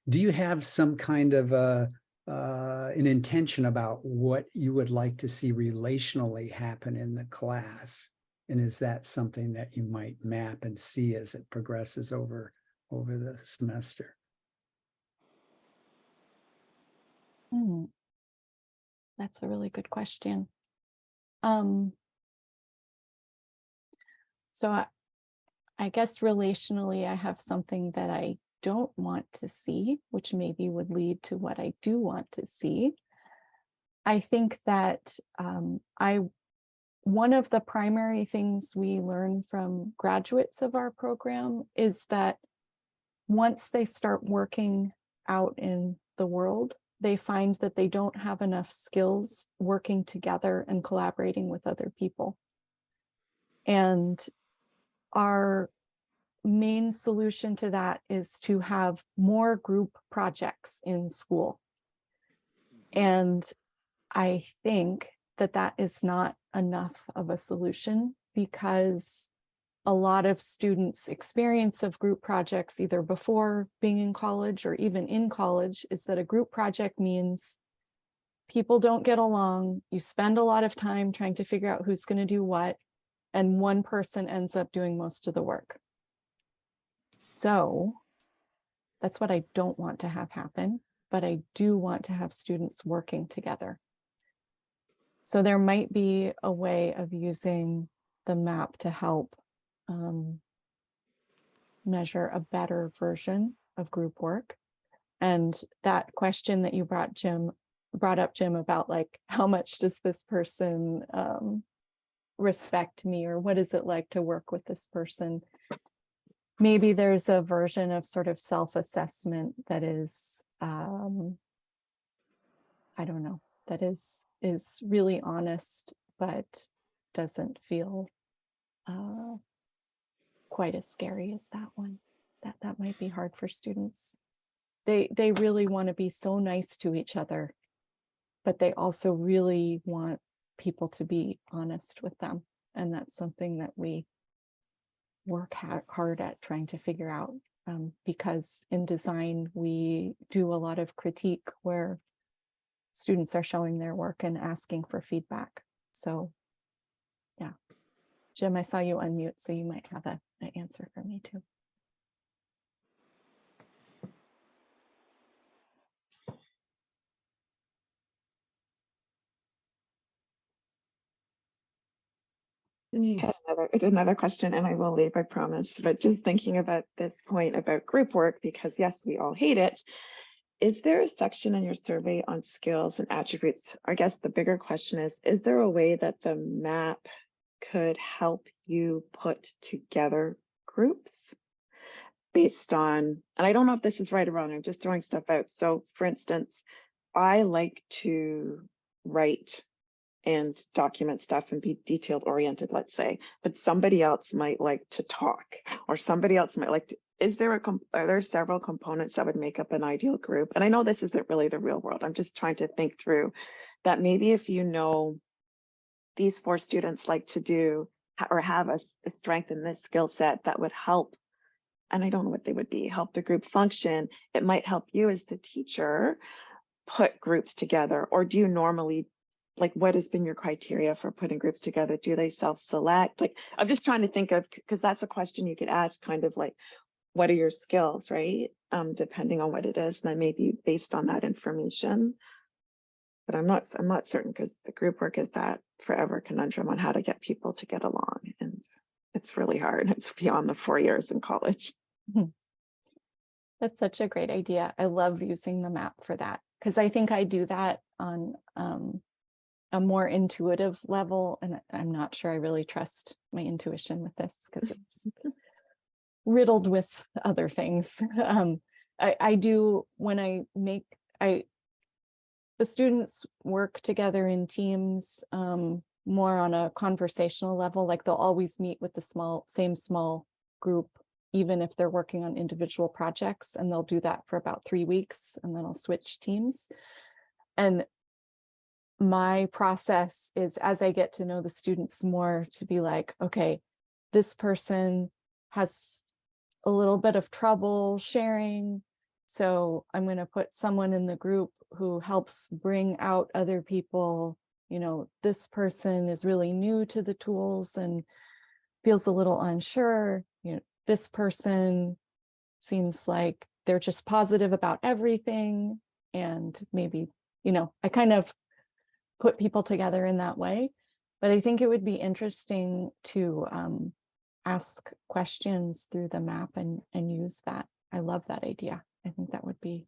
do you have some kind of an intention about what you would like to see relationally happen in the class? And is that something that you might map and see as it progresses over the semester? That's a really good question. So I guess relationally, I have something that I don't want to see, which maybe would lead to what I do want to see. I think that one of the primary things we learn from graduates of our program is that once they start working out in the world, they find that they don't have enough skills working together and collaborating with other people. And our main solution to that is to have more group projects in school. And I think that that is not enough of a solution, because a lot of students' experience of group projects, either before being in college or even in college, is that a group project means people don't get along. You spend a lot of time trying to figure out who's going to do what, and one person ends up doing most of the work. So that's what I don't want to have happen, but I do want to have students working together. So there might be a way of using the map to help measure a better version of group work. And that question that you brought up, Jim, about like, how much does this person respect me, or what is it like to work with this person? Maybe there's a version of sort of self-assessment that is, I don't know, that is really honest, but doesn't feel quite as scary as that one. That might be hard for students. They really want to be so nice to each other, but they also really want people to be honest with them. And that's something that we work hard at trying to figure out, because in design, we do a lot of critique where students are showing their work and asking for feedback. So yeah, Jim, I saw you unmute, so you might have an answer for me too. Denise. It's another question, and I will leave, I promise. But just thinking about this point about group work, because yes, we all hate it. Is there a section in your survey on skills and attributes? I guess the bigger question is there a way that the map could help you put together groups based on, and I don't know if this is right or wrong, I'm just throwing stuff out. So for instance, I like to write and document stuff and be detailed oriented, let's say, but somebody else might like to talk, or somebody else might like to, are there several components that would make up an ideal group? And I know this isn't really the real world. I'm just trying to think through that. Maybe if you know these 4 students like to do or have a strength in this skill set that would help, and I don't know what they would be, help the group function, it might help you as the teacher put groups together. Or do you normally, like, what has been your criteria for putting groups together? Do they self-select? Like, I'm just trying to think of, because that's a question you could ask, kind of like, what are your skills, right? Depending on what it is, and then maybe based on that information. But I'm not certain, because the group work is that forever conundrum on how to get people to get along, and it's really hard. It's beyond the 4 years in college. That's such a great idea. I love using the map for that, because I think I do that on a more intuitive level, and I'm not sure I really trust my intuition with this, because it's riddled with other things. I do, when the students work together in teams, more on a conversational level, like they'll always meet with the same small group, even if they're working on individual projects, and they'll do that for about 3 weeks, and then I'll switch teams. And my process is, as I get to know the students more, to be like, okay, this person has a little bit of trouble sharing, so I'm going to put someone in the group who helps bring out other people. You know, this person is really new to the tools and feels a little unsure. You know, this person seems like they're just positive about everything, and maybe, you know, I kind of put people together in that way. But I think it would be interesting to ask questions through the map and use that. I love that idea. I think that would be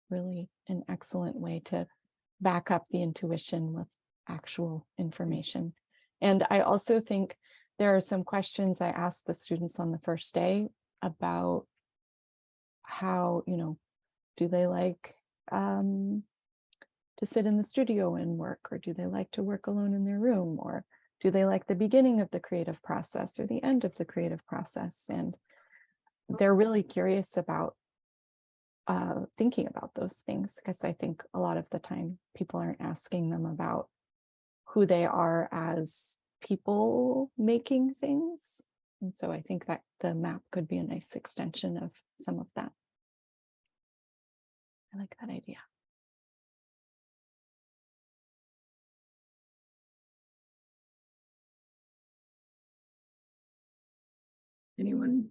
really an excellent way to back up the intuition with actual information. And I also think there are some questions I asked the students on the first day about how, you know, do they like to sit in the studio and work, or do they like to work alone in their room, or do they like the beginning of the creative process or the end of the creative process? And they're really curious about thinking about those things, because I think a lot of the time people aren't asking them about who they are as people making things. And so I think that the map could be a nice extension of some of that. I like that idea. Anyone?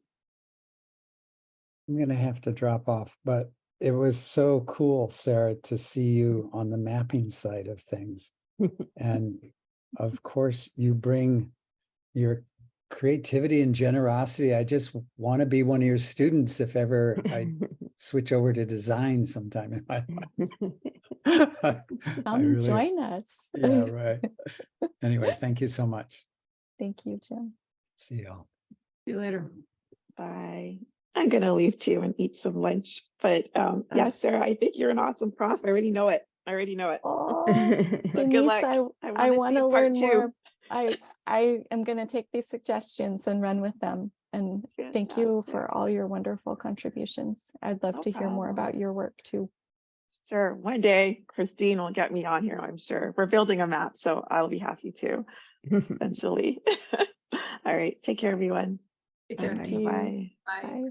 I'm going to have to drop off, but it was so cool, Sarah, to see you on the mapping side of things. And of course, you bring your creativity and generosity. I just want to be one of your students if ever I switch over to design sometime in my life. Come join us. Yeah, right. Anyway, thank you so much. Thank you, Jim. See y'all. See you later. Bye. I'm going to leave too and eat some lunch. But yeah, Sarah, I think you're an awesome prof. I already know it. Oh, So good Denise, luck. I want to learn more. 2. I am going to take these suggestions and run with them. And thank you Fantastic. for all your wonderful contributions. I'd love No to hear more about problem. your work too. Sure. One day, Christine will get me on here, I'm sure. We're building a map, so I'll be happy to eventually. All right. Take care, everyone. Take care. Thank you. Bye. Bye. Bye.